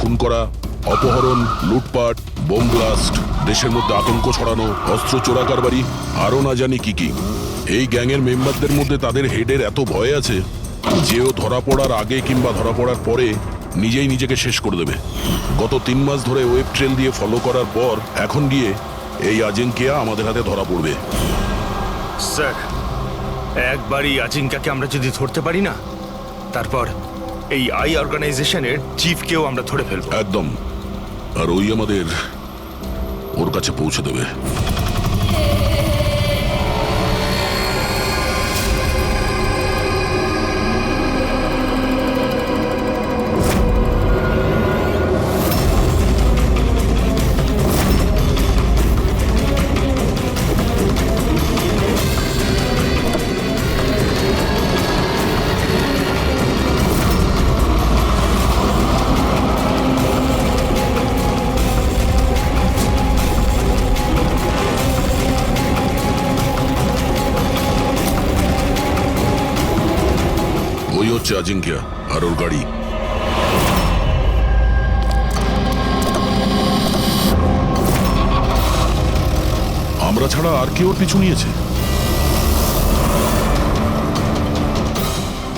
খুন করা, অপহরণ, লুটপাট, বোম ব্লাস্ট, দেশের মধ্যে আতঙ্ক ছড়ানো, অস্ত্র চোরা কারবারি, আরো না জানি কি কি। এই গ্যাংয়ের মেম্বারদের মধ্যে তাদের হেডের এত ভয় আছে যে ও ধরা পড়ার আগে কিংবা ধরা পড়ার পরে নিজেই নিজেকে শেষ করে দেবে। গত 3 মাস ধরে ওয়েব ট্রেল দিয়ে ফলো করার পর এখন গিয়ে এই আজিঙ্কিয়া আমাদের হাতে ধরা পড়বে। স্যার, একবারই আজিঙ্কাকে আমরা যদি ধরতে পারি না, তারপর এই আই অর্গানাইজেশনের চিফকেও আমরা ধরে ফেলবো। একদম। আর ওই আমাদের ওর কাছে পৌঁছে দেবে। ওই হচ্ছে আজিঙ্কিয়া আর ওর গাড়ি। আমরা ছাড়া আর কেউ ওর পিছু নিয়েছে।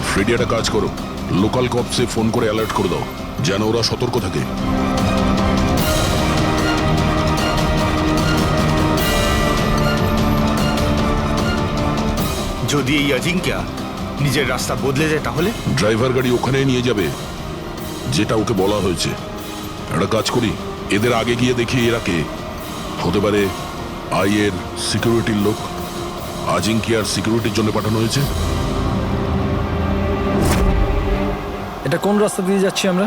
ফ্রেডি, একটা কাজ করো, লোকাল কপসে ফোন করে অ্যালার্ট করে দাও যেন ওরা সতর্ক থাকে। যদি এই আজিঙ্কা নিজের রাস্তা বদলে যায় তাহলে? ড্রাইভার গাড়ি ওখানে নিয়ে যাবে যেটা ওকে বলা হয়েছে। একটা কাজ করি, এদের আগে গিয়ে দেখি এরা কে হতে পারে। আইয়ের সিকিউরিটির লোক, আজিঙ্কিয়ার সিকিউরিটির জন্য পাঠানো হয়েছে। এটা কোন রাস্তা দিয়ে যাচ্ছি আমরা?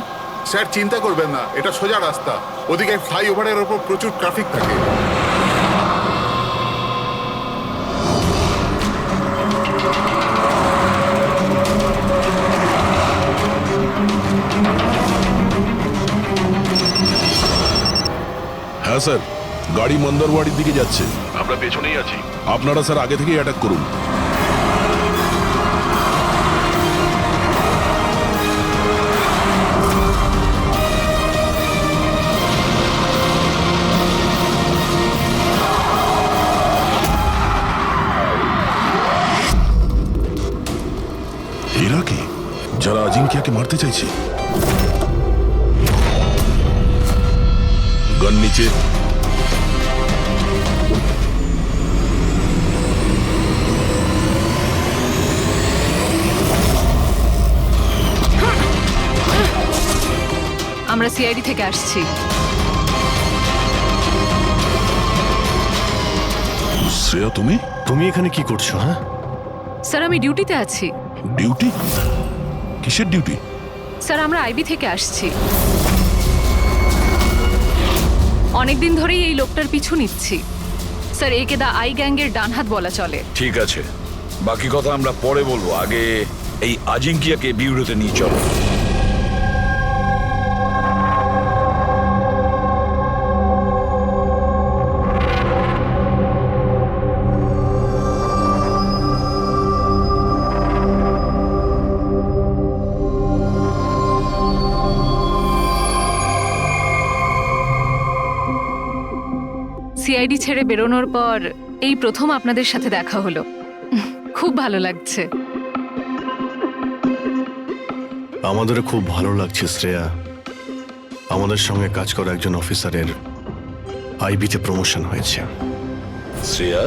স্যার, চিন্তা করবেন না, এটা সোজা রাস্তা। ওদিকে ফ্লাইওভারের ওপর প্রচুর ট্রাফিক থাকে। হ্যাঁ স্যার, গাড়ি মন্দারওয়াড়ির দিকে যাচ্ছে। আমরা পেছনেই আছি। আপনারা স্যার আগে থেকেই অ্যাটাক করুন। এরা কি, যারা আজিঙ্কিয়াকে মারতে চাইছে? গান নিচে। আমরা সিআইডি থেকে আসছি। শ্রেয়া, তুমি তুমি এখানে কি করছো? হ্যাঁ, স্যার আমি ডিউটিতে আছি। ডিউটি? কিসের ডিউটি? স্যার আমরা আইবি থেকে আসছি। অনেকদিন ধরেই এই লোকটার পিছু নিচ্ছি। স্যার একে দা আই গ্যাংয়ের ডানহাত বলা চলে। ঠিক আছে, বাকি কথা আমরা পরে বলবো। আগে এই আজিঙ্কিয়াকে বিউরোতে নিয়ে চলো। সিআইডি ছেড়ে বেরোনোর পর এই প্রথম আপনাদের সাথে দেখা হলো। খুব ভালো লাগছে। আমাদেরও খুব ভালো লাগছে শ্রেয়া। আমাদের সঙ্গে কাজ করা একজন অফিসারের আইবিতে প্রমোশন হয়েছে। শ্রেয়া,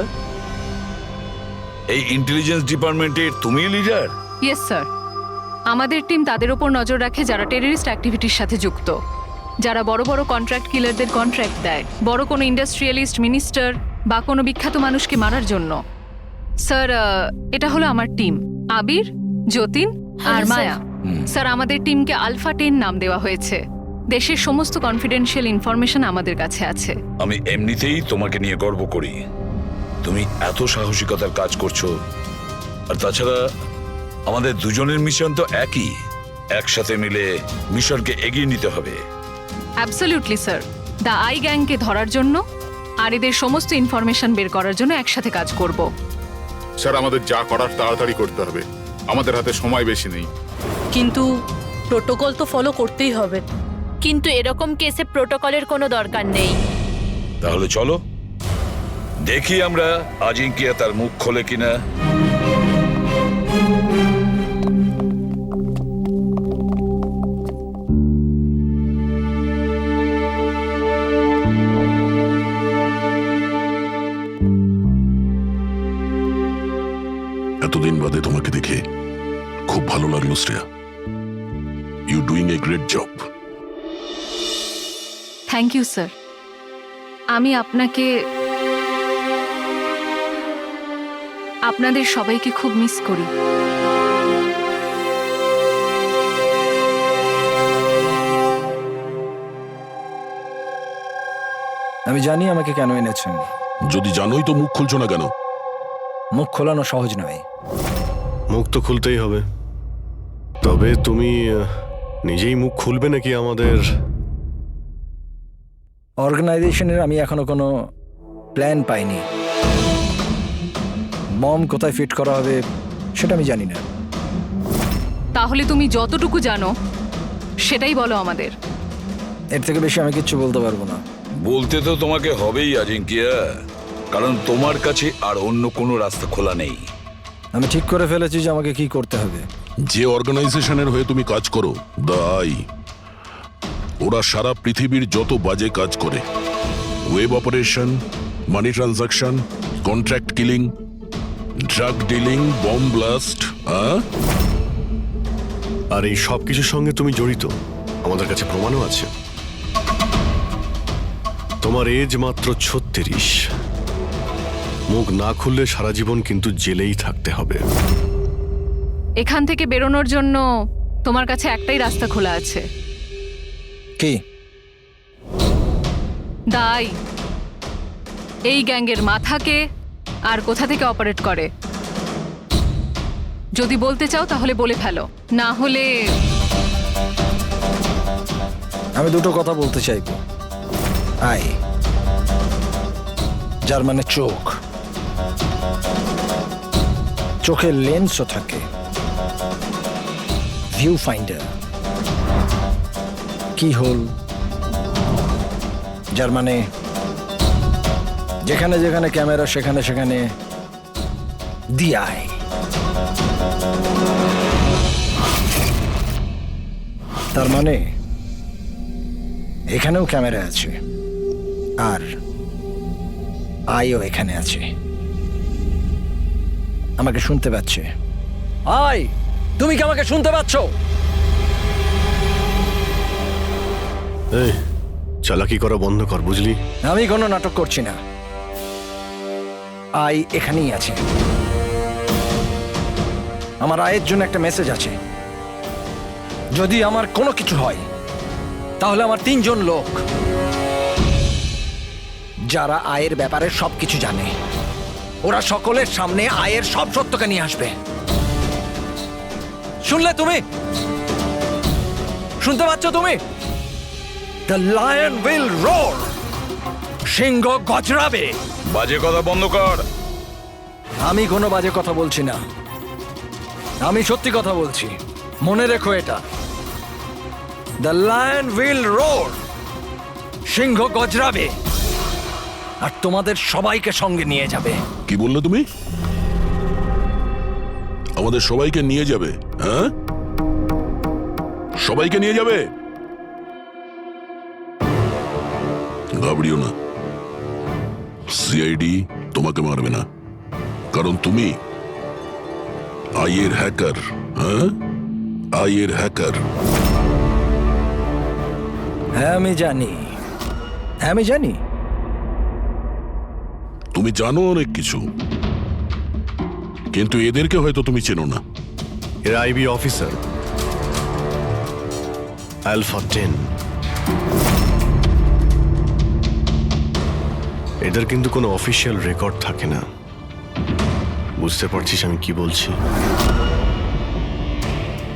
এই ইন্টেলিজেন্স ডিপার্টমেন্টের তুমি লিডার? Yes sir. আমাদের টিম তাদের ওপর নজর রাখে যারা টেররিস্ট অ্যাক্টিভিটির সাথে যুক্ত, যারা বড় বড় কন্ট্রাক্ট কিলারদের কন্ট্রাক্ট দেয়, বড় কোনো ইন্ডাস্ট্রিয়ালিস্ট, মিনিস্টার বা কোনো বিখ্যাত মানুষকে মারার জন্য। স্যার এটা হলো আমার টিম, আবির, যতীন আর মায়া। স্যার আমাদের টিমকে আলফা 10 নাম দেওয়া হয়েছে। দেশের সমস্ত কনফিডেন্সিয়াল ইনফরমেশন আমাদের কাছে আছে। আমি এমনিতেই তোমাকে নিয়ে গর্ব করি। তুমি এত সাহসিকতার কাজ করছো। আর তাছাড়া আমাদের দুজনের মিশন তো একই, একসাথে মিলে মিশনকে এগিয়ে নিতে হবে। Absolutely sir. দ্য আই গ্যাংকে ধরার জন্য আর এদের সমস্ত ইনফরমেশন বের করার জন্য একসাথে কাজ করব। স্যার, আমাদের যা করার তাড়াতাড়ি করতে হবে, আমাদের হাতে সময় বেশি নেই। কিন্তু প্রোটোকল তো ফলো করতেই হবে। কিন্তু এরকম কেসে প্রোটোকলের কোনো দরকার নেই। তাহলে চলো দেখি আমরা আজিঙ্কিয়া তার মুখ খোলে কিনা। এতদিন বাদে তোমাকে দেখে খুব ভালো লাগলো Shreya. You doing a great job. Thank you sir. আমি আপনাদের সবাইকে খুব মিস করি। আমি জানি আমাকে কেন এনেছেন। যদি জানোই তো মুখ খুলছো না কেন? মুখ খোলানো সহজ নয়। মুখ তো খুলতেই হবে, তবে তুমি নিজেই মুখ খুলবে নাকি আমাদের? অর্গানাইজেশনের আমি এখনো কোনো প্ল্যান পাইনি। বম কোথায় ফিট করা হবে সেটা আমি জানি না। তাহলে তুমি যতটুকু জানো সেটাই বলো আমাদের। এর থেকে বেশি আমি কিচ্ছু বলতে পারবো না। বলতে তো তোমাকে হবেই আজিঙ্কিয়া, কারণ তোমার কাছে আর অন্য কোনো রাস্তা খোলা নেই। আমি ঠিক করে ফেলেছি যে আমাকে কি করতে হবে। যে অর্গানাইজেশনের হয়ে তুমি কাজ করো, দ্য আই, ওরা সারা পৃথিবীর যত বাজে কাজ করে, web operation, money transaction, contract killing, drug dealing, bomb blast, আর এই সব কিছুর সঙ্গে তুমি জড়িত, আমাদের কাছে প্রমাণও আছে। তোমার এজ মাত্র 36। মুখ না খুললে সারা জীবন কিন্তু জেলেই থাকতে হবে। এখান থেকে বেরোনোর জন্য তোমার কাছে একটাই রাস্তা খোলা আছে। কি? দাই এই গ্যাংয়ের মাথাকে আর কোথা থেকে অপারেট করে। যদি বলতে চাও তাহলে বলে ফেলো, না হলে আমি দুটো কথা বলতে চাইব। আই, যার মানে চোখ, চোখের লেন্সও থাকে, ভিউ ফাইন্ডার, কি হোল, যার মানে যেখানে যেখানে ক্যামেরা সেখানে সেখানে দি আই। তার মানে এখানেও ক্যামেরা আছে আর আইও এখানে আছে। আমাকে শুনতে পাচ্ছে? আই, তুমি কি আমাকে শুনতে পাচ্ছ? এই চালাকি করা বন্ধ কর, বুঝলি? আমি কোনো নাটক করছি না। আই এখানেই আছে। আমার আয়ের জন্য একটা মেসেজ আছে। যদি আমার কোনো কিছু হয় তাহলে আমার 3 জন লোক, যারা আয়ের ব্যাপারে সবকিছু জানে, ওরা সকলের সামনে আয়ের সব সত্যকে নিয়ে আসবে। শুনলে তুমি? শুনতে পাচ্ছ তুমি? The lion will roar. সিংহ গজরাবে। বাজে কথা বন্ধ কর। আমি কোনো বাজে কথা বলছি না, আমি সত্যি কথা বলছি। মনে রেখো এটা। The lion will roar. সিংহ গজরাবে আর তোমাদের সবাইকে সঙ্গে নিয়ে যাবে। কি বললে তুমি? আমাদের সবাইকে নিয়ে যাবে? হ্যাঁ, সবাইকে নিয়ে যাবে? ঘাবড়িও না, সিআইডি তোমাকে মারবে না, কারণ তুমি আইয়ের হ্যাকার। হ্যাঁ, আইয়ের হ্যাকার। হ্যাঁ আমি জানি, আমি জানি। তুমি জানো অনেক কিছু, কিন্তু এদেরকে হয়তো তুমি চেনো না। এরা আইবি অফিসার, আলফা 10। এদের কিন্তু কোনো অফিসিয়াল রেকর্ড থাকে না। বুঝতে পারছিস আমি কি বলছি?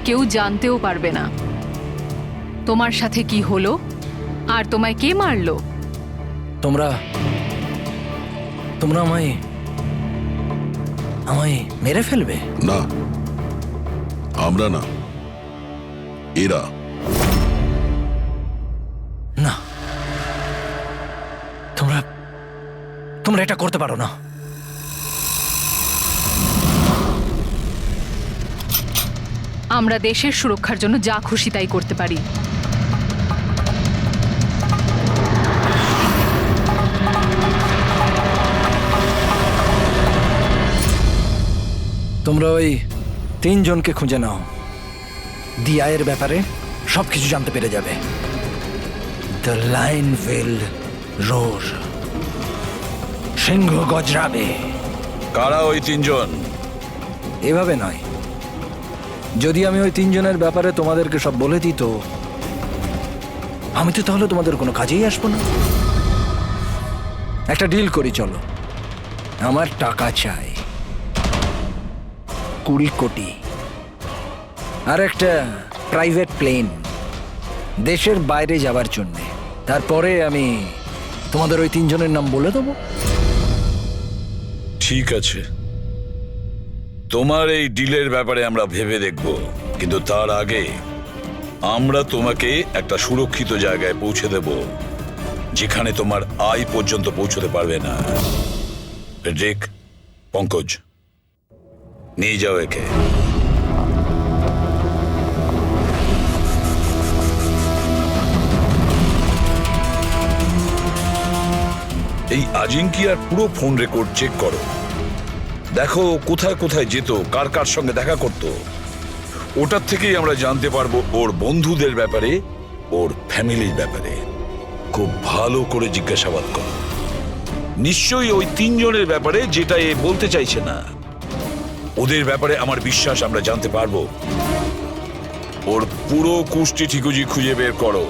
কেউ জানতেও পারবে না তোমার সাথে কি হলো আর তোমায় কে মারলো। তোমরা তোমরা আমায় আমায় মেরে ফেলবে? না, আমরা না, এরা। তোমরা এটা করতে পারো না। আমরা দেশের সুরক্ষার জন্য যা খুশি তাই করতে পারি। তোমরা ওই 3 জনকে খুঁজে নাও। দিয়ায়ের ব্যাপারে সবকিছু জানতে পেরে যাবে। দ্য লাইন উইল রোর, সিংহ গজরাবে। কারা ওই 3 জন? এভাবে নয়, যদি আমি ওই 3 জনের ব্যাপারে তোমাদেরকে সব বলে দিই তো আমি তো তাহলে তোমাদের কোনো কাজেই আসবো না। একটা ডিল করি, চলো। আমার টাকা চাই 20 কোটি, আর একটা প্রাইভেট প্লেন দেশের বাইরে যাওয়ার জন্যে। তারপরে আমি তোমাদের ওই 3 জনের নাম বলে দেবো। ঠিক আছে, তোমার এই ডিলের ব্যাপারে আমরা ভেবে দেখব, কিন্তু তার আগে আমরা তোমাকে একটা সুরক্ষিত জায়গায় পৌঁছে দেব, যেখানে তোমার আয় পর্যন্ত পৌঁছতে পারবে না। রেক, পঙ্কজ, নিয়ে যাও একে। এই আজিঙ্কিয়ার পুরো ফোন রেকর্ড চেক করো, দেখো কোথায় কোথায় যেত, কার কার সঙ্গে দেখা করত। ওটার থেকেই আমরা জানতে পারবো ওর বন্ধুদের ব্যাপারে, ওর ফ্যামিলির ব্যাপারে। খুব ভালো করে জিজ্ঞাসাবাদ করো, নিশ্চয়ই ওই 3 জনের ব্যাপারে, যেটা এ বলতে চাইছে না। ওদের ব্যাপারে আমার বিশ্বাস আমরা জানতে পারবো। ওর পুরো কুষ্টি ঠিকুজি খুঁজে বের করো।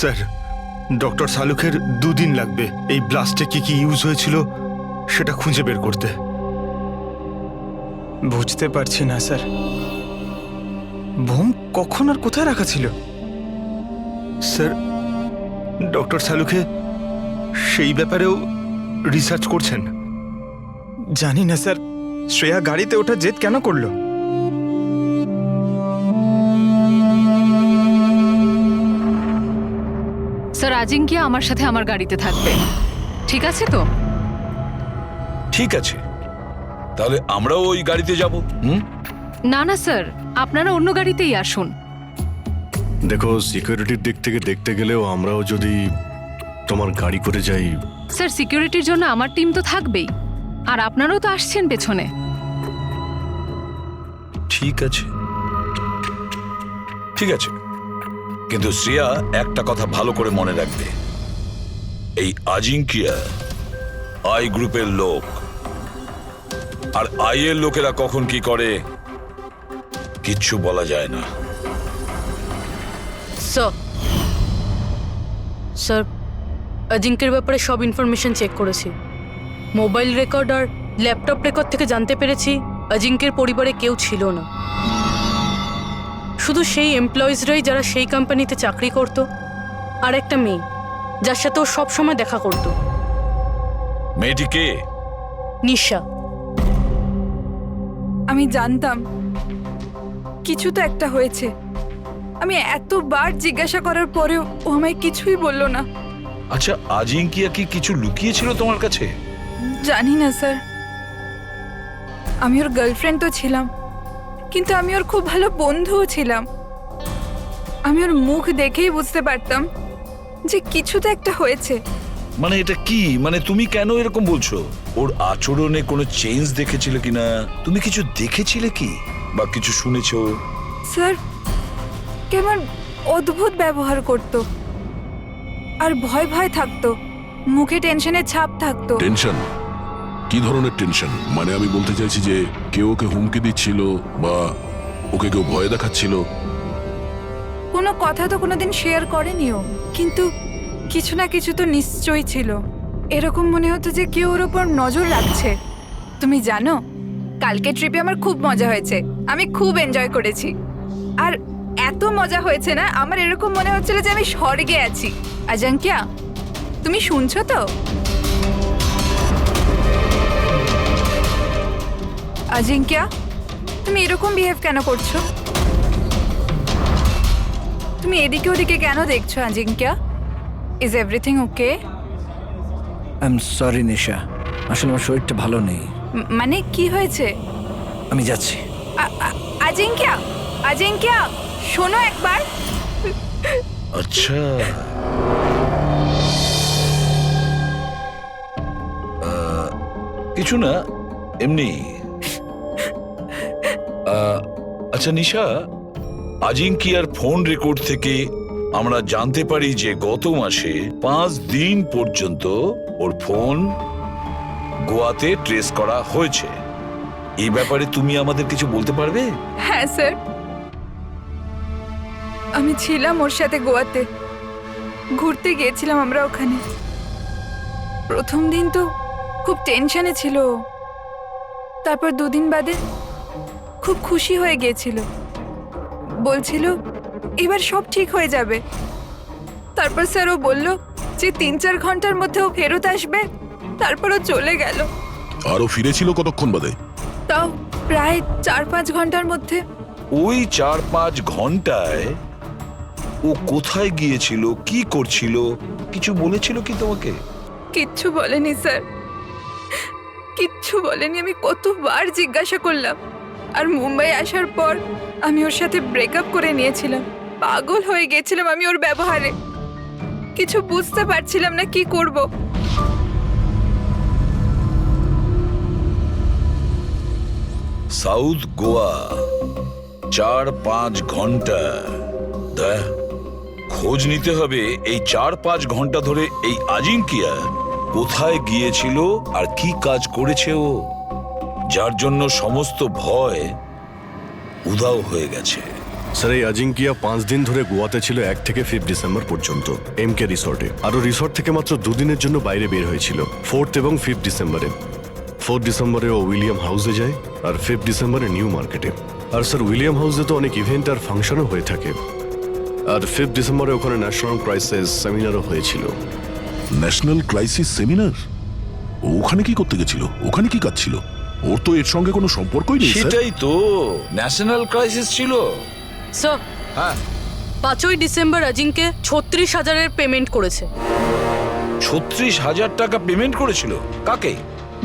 স্যার, ডক্টর সালুকের 2 দিন লাগবে এই ব্লাস্টে কি কি ইউজ হয়েছিল সেটা খুঁজে বের করতে। বুঝতে পারছি না স্যার, বোম কখন আর কোথায় রাখা ছিল? স্যার, ডক্টর সালুকে সেই ব্যাপারেও রিসার্চ করছেন। জানি না স্যার, শ্রেয়া গাড়িতে ওঠা জেদ কেন করলো? স্যার, আজিঙ্কিয়া আমার সাথে আমার গাড়িতে থাকবে, ঠিক আছে তো? ঠিক আছে, তাহলে আমরাও ওই গাড়িতে যাব। না না স্যার, আপনারা অন্য গাড়িতেই আসুন। দেখো, সিকিউরিটির দিক থেকে দেখতে গেলেও আমরাও যদি তোমার গাড়ি করে যাই। স্যার, সিকিউরিটির জন্য আমার টিম তো থাকবেই, আর আপনারাও তো আসছেন পেছনে। ঠিক আছে, ঠিক আছে, কিন্তু শ্রেয়া একটা কথা ভালো করে মনে রাখবে, এই আজিঙ্কিয়া আই গ্রুপের লোক, আর আই এর লোকেরা কখন কি করে কিচ্ছু বলা যায় না। স্যার অজিঙ্কের ব্যাপারে সব ইনফরমেশন চেক করেছি। মোবাইল রেকর্ড আর ল্যাপটপ রেকর্ড থেকে জানতে পেরেছি অজিঙ্কের পরিবারে কেউ ছিল না, শুধু সেই এমপ্লয়িজরাই যারা সেই কোম্পানিতে চাকরি করত, আর একটা মেয়ে যার সাথে ও সবসময় দেখা করত। মেয়েটি কে? নিশা। আমি জানতাম কিছু তো একটা হয়েছে। আমি এতবার জিজ্ঞাসা করার পরেও ও আমায় কিছুই বলল না। আচ্ছা, আজিঙ্কিয়া কি কিছু লুকিয়েছিল তোমার কাছে? জানি না স্যার, আমি ওর গার্লফ্রেন্ড তো ছিলাম, কিন্তু আমি ওর খুব ভালো বন্ধুও ছিলাম। আমি ওর মুখ দেখেই বুঝতে পারতাম যে কিছু তো একটা হয়েছে। মানে এটা কি? মানে তুমি কেন এরকম বলছো? ওর আচরণে কোনো চেঞ্জ দেখেছিলে কিনা? তুমি কিছু দেখেছিলে কি বা কিছু শুনেছো? স্যার, কেমন অদ্ভুত ব্যবহার করত আর ভয় ভয় থাকতো, মুখে টেনশনের ছাপ থাকতো। টেনশন? কি ধরনের টেনশন? মানে আমি বলতে চাইছি যে কেউ ওকে হুমকি দিচ্ছিল বা ওকে কেউ ভয় দেখাচ্ছিল? কোনো কথা তো কোনোদিন শেয়ার করেনি ও, কিন্তু কিছু না কিছু তো নিশ্চয়ই ছিল। এরকম মনে হতো যে কেউ ওর ওপর নজর রাখছে। তুমি জানো, কালকে ট্রিপে আমার খুব মজা হয়েছে, আমি খুব এনজয় করেছি। আর এত মজা হয়েছে না, আমার এরকম মনে হচ্ছিল যে আমি স্বর্গে আছি। আজাঙ্কিয়া, তুমি শুনছো তো? আজিঙ্কিয়া, তুমি এরকম বিহেভ কেন করছো? তুমি এদিকে ওদিকে কেন দেখছো Ajinkya? Is everything okay? I am sorry Nisha, আসলে আমার শরীরটা ভালো নেই। মানে কি হয়েছে? আমি যাচ্ছি। আজিঙ্কিয়া, আজিঙ্কিয়া, শোনো একবার। আচ্ছা, কিছু না, এমনি। আচ্ছা নিশা, আজিঙ্কিয়ার ফোন রেকর্ড থেকে আমরা জানতে পারি যে গত মাসে 5 দিন পর্যন্ত ওর ফোন গোয়াতে ট্রেস করা হয়েছে। এই ব্যাপারে তুমি আমাদের কিছু বলতে পারবে? হ্যাঁ স্যার, আমি ছিলাম ওর সাথে গোয়াতে, ঘুরতে গিয়েছিলাম আমরা ওখানে। প্রথম দিন তো খুব টেনশনে ছিল, তারপর 2 দিন বাদে খুব খুশি হয়ে গিয়েছিল, বলছিল এবার সব ঠিক হয়ে যাবে। তারপর স্যার ও বলল যে 3-4 ঘন্টার মধ্যে ও ফেরত আসবে, তারপর ও চলে গেল। আরো ফিরেছিল কতক্ষণ বাদে? তাও প্রায় 4-5 ঘন্টার মধ্যে। ওই 4-5 ঘন্টায় ও কোথায় গিয়েছিল, কি করছিল, কিছু বলেছিল কি তোমাকে? কিচ্ছু বলেনি স্যার, কিচ্ছু বলেনি। আমি কতবার জিজ্ঞাসা করলাম, আর মুম্বাই আসার পর আমি ওর সাথে ব্রেকআপ করে নিয়েছিলাম। পাগল হয়ে গেছিলাম আমি ওর ব্যবহারে, কিছু বুঝতে পারছিলাম না কি করব। সাউথ গোয়া 4-5 ঘন্টা, খোঁজ নিতে হবে এই 4-5 ঘন্টা ধরে এই আজিঙ্কিয়া কোথায় গিয়েছিল আর কি কাজ করেছে ও, যার জন্য সমস্ত ভয় উধাও হয়ে গেছে। স্যার, এই আজিঙ্কিয়া 5 দিন ধরে গোয়াতে ছিল, 1 থেকে 5 ডিসেম্বর পর্যন্ত এমকে রিসর্টে। আরও রিসর্ট থেকে মাত্র 2 দিনের জন্য বাইরে বের হয়েছিল, 4 এবং 5 ডিসেম্বরে। 4 ডিসেম্বরে ও উইলিয়াম হাউসে যায়, আর 5 ডিসেম্বরে নিউ মার্কেটে। আর স্যার, উইলিয়াম হাউসে তো অনেক ইভেন্ট আর ফাংশনও হয়ে থাকে, আর 5 ডিসেম্বরে ওখানে ন্যাশনাল ক্রাইসিস সেমিনারও হয়েছিল। National crisis seminar? ওখানে কি করতে গেছিল? ওখানে কি কাজ ছিল? ওর তো এর সঙ্গে কোনো সম্পর্কই নেই। সেটাই তো, ন্যাশনাল ক্রাইসিস ছিল। স্যার, হ্যাঁ, 5ই ডিসেম্বর অজিঙ্কে 36,000-এর পেমেন্ট করেছে। 36,000 টাকা পেমেন্ট করেছিল? কাকে?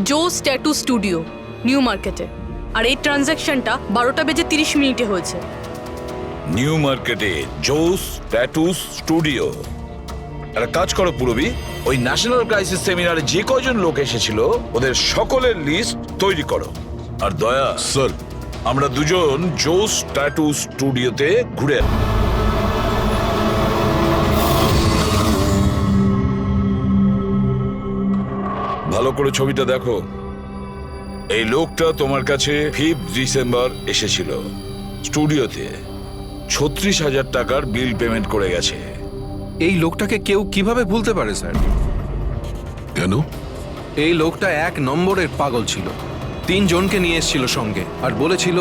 জোস ট্যাটু স্টুডিও, নিউ মার্কেটে। আর এই ট্রানজ্যাকশনটা 12:30 হয়েছে। নিউ মার্কেটে জোস ট্যাটু স্টুডিও। একটা কাজ করো পুরবি, ওই ন্যাশনাল ক্রাইসিস সেমিনারে যে কয়জন লোক এসেছিল ওদের সকলের লিস্ট তৈরি করো। আর দয়া স্যার, আমরা দুজন জোস ট্যাটু স্টুডিওতে ঘুরে ভালো করে ছবিটা দেখো। এই লোকটা তোমার কাছে 5 ডিসেম্বর এসেছিল স্টুডিওতে, 36,000 টাকার বিল পেমেন্ট করে গেছে। এই লোকটাকে কেউ কিভাবে ভুলতে পারে স্যার? কেন? এই লোকটা 1 নম্বরের পাগল ছিল। 3 জনকে নিয়ে এসেছিল সঙ্গে আর বলেছিল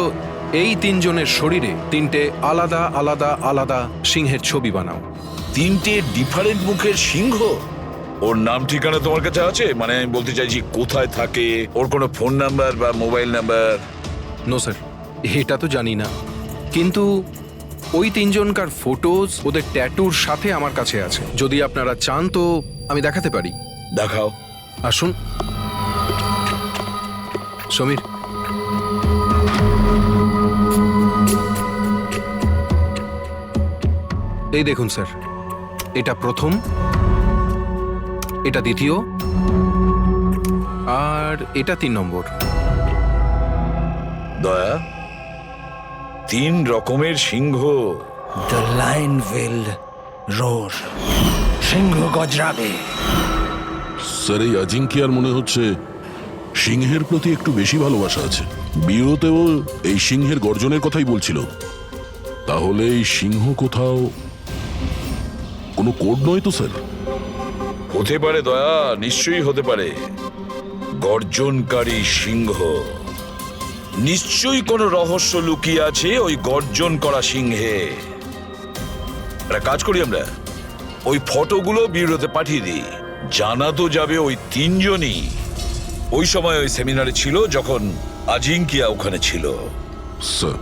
এই 3 জনের শরীরে 3টে আলাদা আলাদা আলাদা সিংহের ছবি বানাও। 3টে ডিফারেন্ট মুখের সিংহ? ওর নাম ঠিকানা তোমার কাছে আছে? মানে আমি বলতে চাইছি কোথায় থাকে, ওর কোনো ফোন নাম্বার বা মোবাইল নাম্বার? নো স্যার, এটা তো জানি না, কিন্তু ওই 3 জনকার ফটোজ ওদের ট্যাটুর সাথে আমার কাছে আছে। যদি আপনারা চান তো আমি দেখাতে পারি। দেখাও। আসুন সমীর। এই দেখুন স্যার, এটা প্রথম, এটা দ্বিতীয়, আর এটা 3 নম্বর। দয়া, 3 রকমের সিংহ। দ্য লায়ন উইল রোর, সিংহ গজরাবে। স্যার, এই আজিঙ্কিয়ার মনে হচ্ছে সিংহের প্রতি একটু বেশি ভালোবাসা আছে। বিয়েতেও এই সিংহের গর্জনের কথাই বলছিল। তাহলে এই সিংহ কোথাও কোনো কোড নয় তো স্যার? হতে পারে দয়া, নিশ্চয়ই হতে পারে। গর্জনকারী সিংহ, নিশ্চয়ই কোনো রহস্য লুকিয়ে আছে ওই গর্জন করা সিংহে। একটা কাজ করি, আমরা ওই ফটোগুলো ব্যুরোতে পাঠিয়ে দিই। জানা তো যাবে ওই 3 জনই ওই সময় ওই সেমিনারে ছিল যখন আজিঙ্কিয়া ওখানে ছিল। স্যার,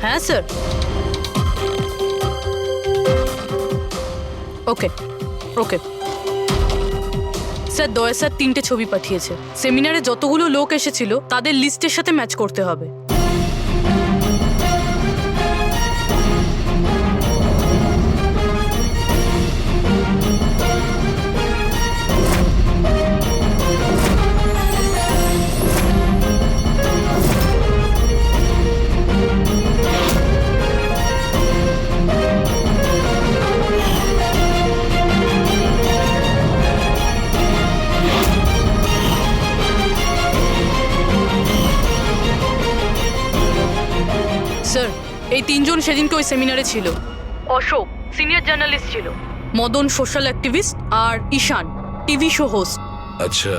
হ্যাঁ স্যার। ওকে ওকে স্যার, দয়া স্যার 3টে ছবি পাঠিয়েছে। সেমিনারে যতগুলো লোক এসেছিল তাদের লিস্টের সাথে ম্যাচ করতে হবে। স্যার, এই 3 জন সেদিনকে ওই সেমিনারে ছিল। অশোক সিনিয়র জার্নালিস্ট ছিল, মদন সোশ্যাল অ্যাক্টিভিস্ট, আর ঈশান টিভি শো হোস্ট। আচ্ছা,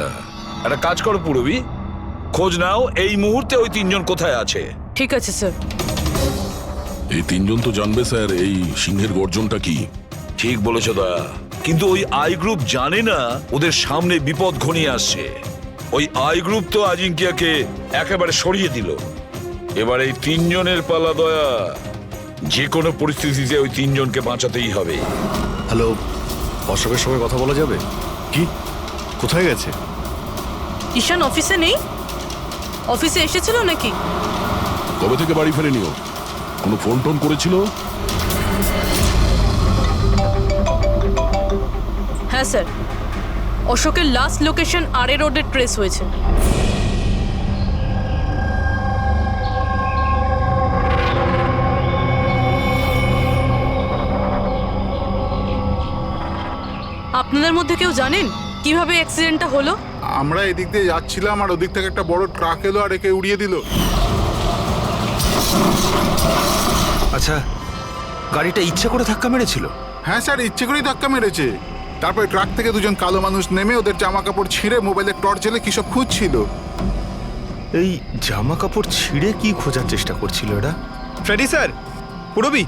একটা কাজ করো পুরবি, খোঁজ নাও এই মুহূর্তে ওই 3 জন কোথায় আছে। ঠিক আছে স্যার। এই 3 জন তো জানবে স্যার এই সিংহের গর্জনটা কি। ঠিক বলেছো দয়া, কিন্তু ওই আই গ্রুপ জানে না ওদের সামনে বিপদ ঘনিয়ে আসছে। ওই আই গ্রুপ তো আজিঙ্কিয়াকে একেবারে সরিয়ে দিল। এবার এই 3 জনের পালা দয়া। যে কোনো পরিস্থিতিতে ওই 3 জনকে বাঁচাতেই হবে। হ্যালো, অশোকের সঙ্গে কথা বলা যাবে কি? কোথায় গেছে? ঈশান অফিসে নেই? অফিসে এসেছিল নাকি? কবে থেকে বাড়ি ফেরেনিও? কোনো ফোন টোন করেছিল? হ্যাঁ স্যার, অশোকের লাস্ট লোকেশন আরএ রোডে ট্রেস হয়েছে। আপনাদের মধ্যে কেউ জানেন কিভাবে অ্যাক্সিডেন্টটা হলো? আমরা এদিক দিয়ে যাচ্ছিলাম আর ওদিক থেকে একটা বড় ট্রাক এলো আর একে উড়িয়ে দিল। আচ্ছা, গাড়িটা ইচ্ছে করে ধাক্কা মেরেছিল? হ্যাঁ স্যার, ইচ্ছে করেই ধাক্কা মেরেছে। তারপরে ট্রাক থেকে 2 জন কালো মানুষ নেমে ওদের জামা কাপড় ছিঁড়ে মোবাইলের টর্চ জ্বেলে কি সব খুঁজছিল। এই জামা কাপড় ছিঁড়ে কি খোঁজার চেষ্টা করছিল এরা? ফ্রেডি স্যার, পুরবি,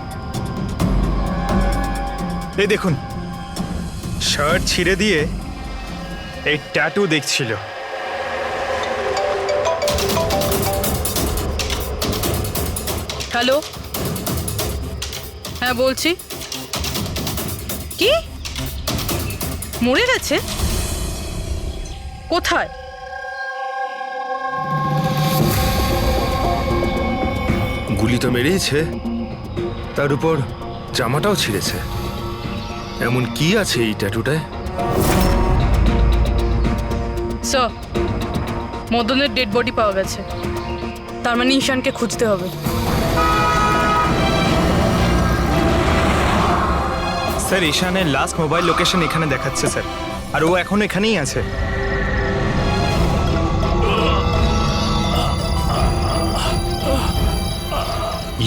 এই দেখুন, শার্ট ছিঁড়ে দিয়ে এই ট্যাটু দেখছিল। হ্যালো, হ্যাঁ বলছি। কি মরে গেছে? কোথায়? গুলি তো মেরেছে, তার উপর জামাটাও ছিঁড়েছে। এমন কি আছে এই ট্যাটুটায়? স্যার, মদনের ডেড বডি পাওয়া গেছে। তার মানে ঈশানকে খুঁজতে হবে। স্যার ঈশানের লাস্ট মোবাইল লোকেশন এখানে দেখাচ্ছে স্যার, আর ও এখন এখানেই আছে।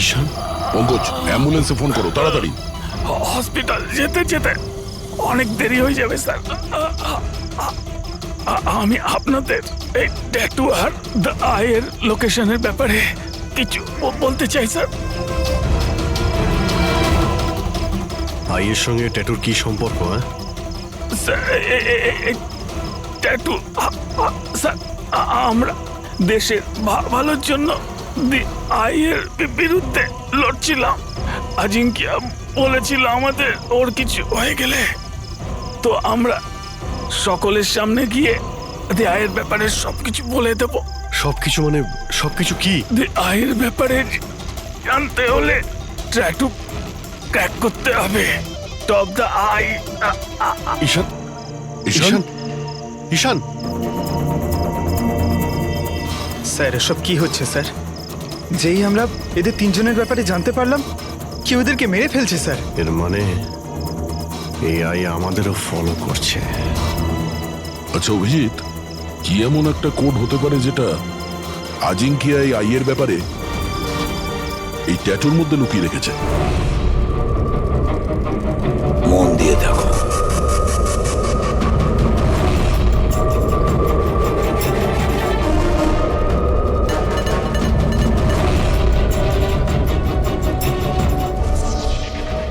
ঈশান, পঙ্কজ, অ্যাম্বুলেন্সে ফোন করো তাড়াতাড়ি। হসপিটাল যেতে যেতে অনেক দেরি হয়ে যাবে স্যার। আমি আপনাদের এই ট্যাটু আর দ্য আইয়ের লোকেশনের ব্যাপারে কিছু বলতে চাই স্যার। আইয়ের সঙ্গে ট্যাটুর কি সম্পর্ক? স্যার ট্যাটু স্যার, আমরা দেশের ভালোর জন্য দি আইয়ের বিরুদ্ধে লড়ছিলাম। আজিঙ্কিয়া বলেছিল আমাদের ওর কিছু হয়ে গেলে তো আমরা সকলের সামনে গিয়ে দি আইয়ের ব্যাপারে সবকিছু বলে দেব। সবকিছু মানে সবকিছু কি? দি আইয়ের ব্যাপারে জানতে হলে ট্যাটু ক্র্যাক করতে হবে। Top the eye. Ishan, Ishan, Ishan! Sir এসব কি হচ্ছে স্যার? যেই আমরা এদের তিনজনের ব্যাপারে জানতে পারলাম, কেউ এদেরকে মেরে ফেলছে স্যার। এর মানে এই আই আমাদেরও ফলো করছে। আচ্ছা অভিজিৎ, কি এমন একটা কোড হতে পারে যেটা আজিঙ্কিয়া এই আইয়ের ব্যাপারে এই ট্যাটুর মধ্যে লুকিয়ে রেখেছে? মন দিয়ে দেখো।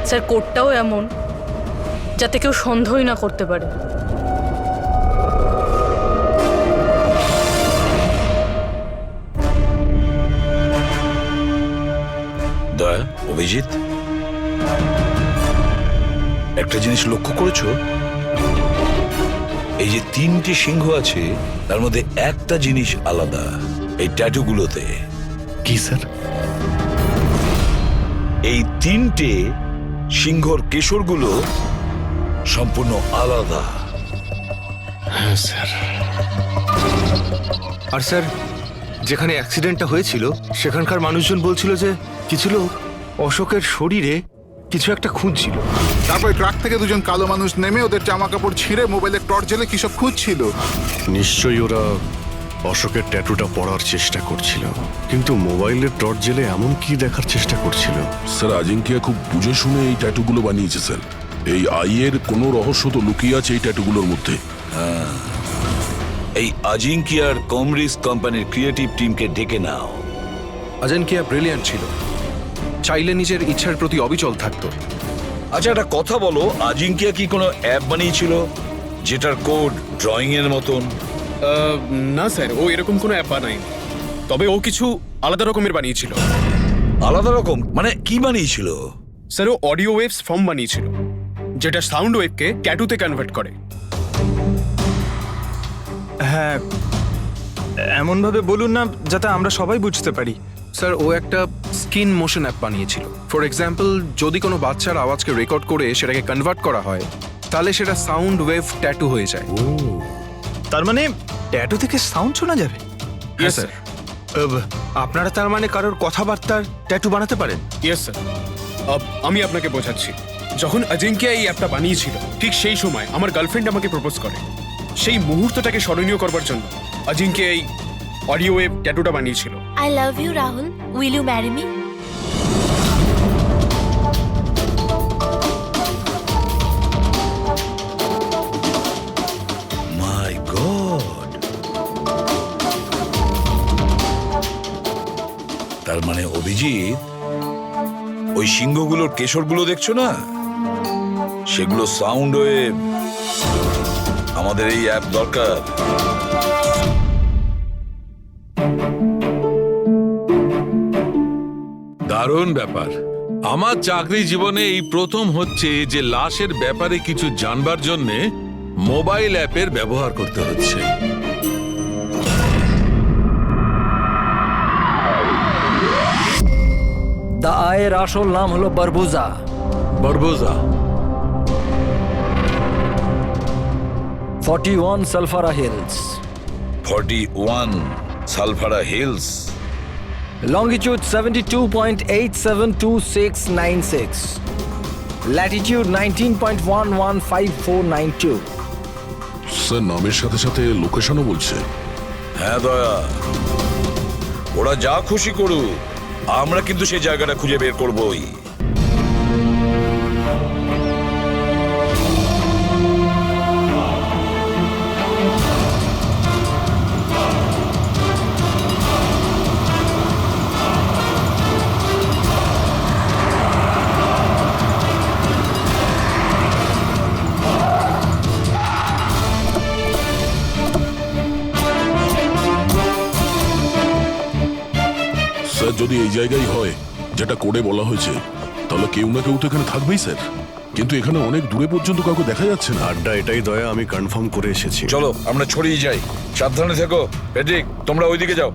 স্যার কোডটাও এমন যাতে কেউ সন্দেহই না করতে পারে। দয়া, অভিজিৎ, একটা জিনিস লক্ষ্য করেছো? এই যে তিনটে সিংহ আছে তার মধ্যে একটা জিনিস আলাদা এই ট্যাটুগুলোতে। কি স্যার? এই তিনটে সিংহর কেশরগুলো সম্পূর্ণ আলাদা। হ্যাঁ স্যার। আর স্যার যেখানে অ্যাক্সিডেন্টটা হয়েছিল সেখানকার মানুষজন বলছিল যে কিছু লোক অশোকের শরীরে কিছু একটা খুঁজছিল। তারপর ট্রাক থেকে দুজন কালো মানুষ নেমে ওদের জামা কাপড় ছিঁড়ে মোবাইলের টর্চ জ্বেলে কি সব খুঁজছিল। নিশ্চয়ই ওরা অশোকের ট্যাটুটা পড়ার চেষ্টা করছিল, কিন্তু মোবাইলের টর্চ জেলে এমন কি দেখার চেষ্টা করছিল? স্যার আজিঙ্কিয়া খুব বুঝে শুনে এই ট্যাটুগুলো বানিয়েছে স্যার। এই আইয়ের কোনো রহস্য তো লুকিয়ে আছে এই ট্যাটুগুলোর মধ্যে। এই আজিঙ্কিয়ার কমরিস কোম্পানির ক্রিয়েটিভ টিমকে ডেকে নাও। আজিঙ্কিয়া ব্রিলিয়ান্ট ছিল, চাইলে নিজের ইচ্ছার প্রতি অবিচল থাকতো। আচ্ছা একটা কথা বলো, আজিঙ্কিয়া কি কোনো অ্যাপ বানিয়েছিল যেটার কোড ড্রয়িং এর মতন? না স্যার, ও এরকম কোনো অ্যাপ বানায়নি, তবে ও কিছু আলাদা রকমের বানিয়েছিল। আলাদা রকম মানে কি বানিয়েছিল? স্যার ও অডিও ওয়েভস ফর্ম বানিয়েছিল, যেটা সাউন্ড ওয়েভকে ট্যাটুতে কনভার্ট করে। হ্যাঁ, এমনভাবে বলুন না যাতে আমরা সবাই বুঝতে পারি। স্যার ও একটা স্কিন মোশন অ্যাপ বানিয়েছিল। ফর এক্সাম্পল, যদি কোনো বাচ্চার আওয়াজকে রেকর্ড করে সেটাকে কনভার্ট করা হয় তাহলে সেটা সাউন্ড ওয়েভ ট্যাটু হয়ে যায়। তার মানে ট্যাটু থেকে সাউন্ড শোনা যাবে? Yes sir. আপনারা তার মানে কারোর কথাবার্তার ট্যাটু বানাতে পারেন? Yes sir. আমি আপনাকে বোঝাচ্ছি। যখন আজিঙ্কিয়া এই অ্যাপটা বানিয়েছিল ঠিক সেই সময় আমার গার্লফ্রেন্ড আমাকে প্রপোজ করে। সেই মুহূর্তটাকে স্মরণীয় করবার জন্য আজিঙ্কিয়া এই অডিও ওয়েভ ট্যাটুটা বানিয়েছিল। I love you, Rahul. Will you marry me? My god! তার মানে অভিজিৎ, ওই সিংহগুলোর কেশরগুলো দেখছো না, সেগুলো সাউন্ড ওয়েভ। আমাদের এই অ্যাপ দরকার। দারুণ ব্যাপার। আমার চাকরি জীবনে এই প্রথম হচ্ছে যে লাশের ব্যাপারে কিছু জানবার জন্য মোবাইল অ্যাপের ব্যবহার করতে হচ্ছে। দ্য আইয়ের আসল নাম হলো Barbuja. Barbuja 41 Salfara hills. 41 Salfara hills. Longitude 72.872696. Latitude 19.115492. Sir নামের সাথে সাথে লোকেশনও বলছে। হ্যাঁ দয়া, ওরা যা খুশি করুক, আমরা কিন্তু সেই জায়গাটা খুঁজে বের করবই। স্যার যদি এই জায়গায় হয় যেটা কোডে বলা হয়েছে, তাহলে কেউ না কেউ তো এখানে থাকবেই স্যার। কিন্তু এখানে অনেক দূরে পর্যন্ত কাউকে দেখা যাচ্ছে না। আড্ডা এটাই দয়া, আমি কনফার্ম করে এসেছি। চলো আমরা ছড়িয়ে যাই, সাবধানে থেকো। পেড্রিক, তোমরা ওইদিকে যাও।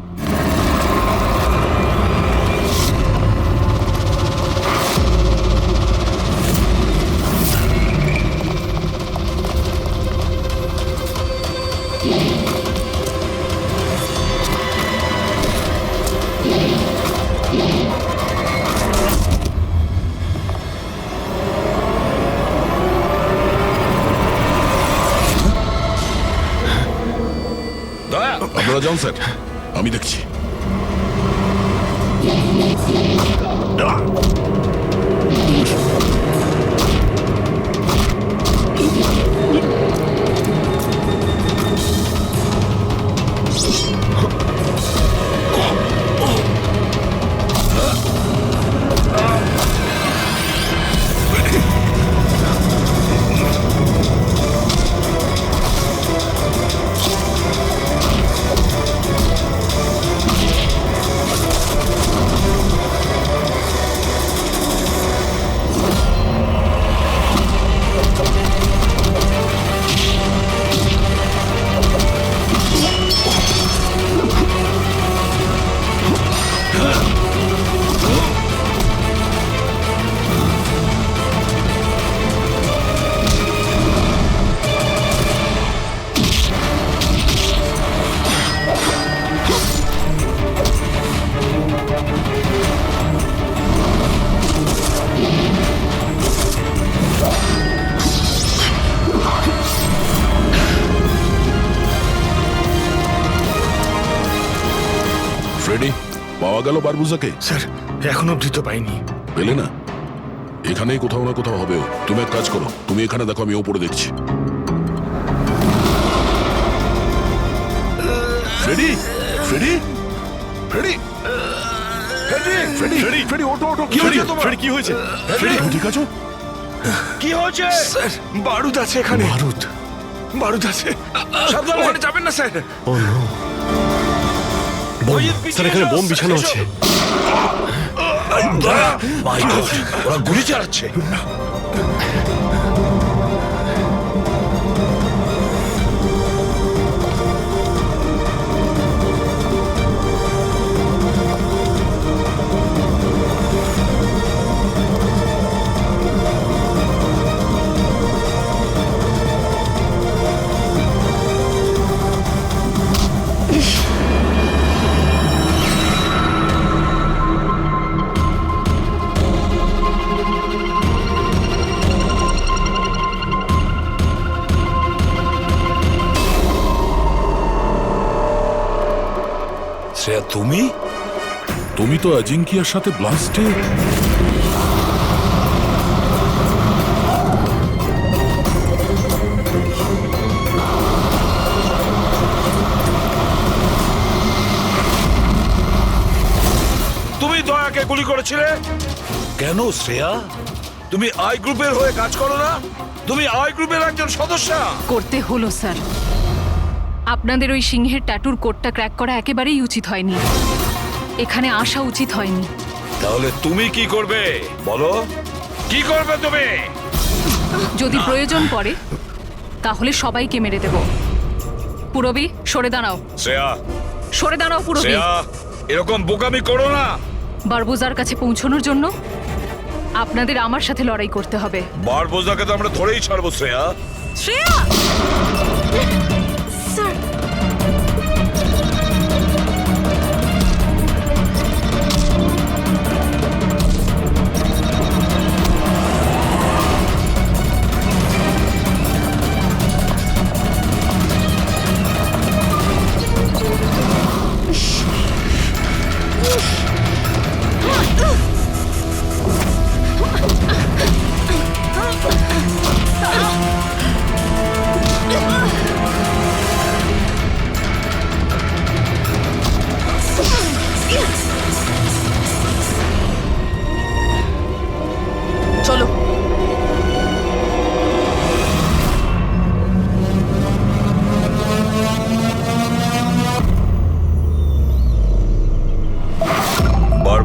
আপনারা যান স্যার, আমি দেখছি। ফ্রেডি, পাওয়া গেল বারবুজাকে? স্যার এখন অব্দি তো পাইনি। পেলে না? এখানেই কোথাও না কোথাও হবে ও। তুমি এক কাজ করো, তুমি এখানে দেখো, আমি ওপরে দেখছি। Freddie, Freddie, Freddie, Freddie, Freddie, Freddie, ওঠো, ওঠো। কি হয়েছে তোমার? ফ্রেডি, কি হয়েছে? ফ্রেডি, তুমি ঠিক আছো? কি হয়েছে? স্যার বারুদ আছে এখানে। বারুদ? বারুদ আছে, সাবধানে। ওখানে যাবেন না স্যার। ও নো, স্যার এখানে বোম বিছানো আছে। মাই গড, ওরা গুলি চালাচ্ছে। শ্রেয়া, তুমি তুমি তো অজিঙ্কিয়ার সাথে ব্লাস্টে। তুমি দয়াকে গুলি করেছিলে কেন শ্রেয়া? তুমি আই গ্রুপের হয়ে কাজ করো না? তুমি আই গ্রুপের একজন সদস্য। করতে হলো স্যার। আপনাদের ওই সিংহের ট্যাটুর কোডটা ক্র্যাক করা একেবারেই উচিত হয়নি। এখানে আসা উচিত হয়নি। তাহলে তুমি কি করবে বলো? কি করবে তুমি? যদি প্রয়োজন পড়ে তাহলে সবাইকে মেরে দেব। পুরবী, সরে দাঁড়াও। শ্রেয়া, সরে দাঁড়াও পুরবী। শ্রেয়া, এরকম বোকামি করো না। বারবুজার কাছে পৌঁছানোর জন্য আপনাদের আমার সাথে লড়াই করতে হবে। বারবোজাকে তো আমরা ধরেই ছাড়বো শ্রেয়া। শ্রেয়া! স্যার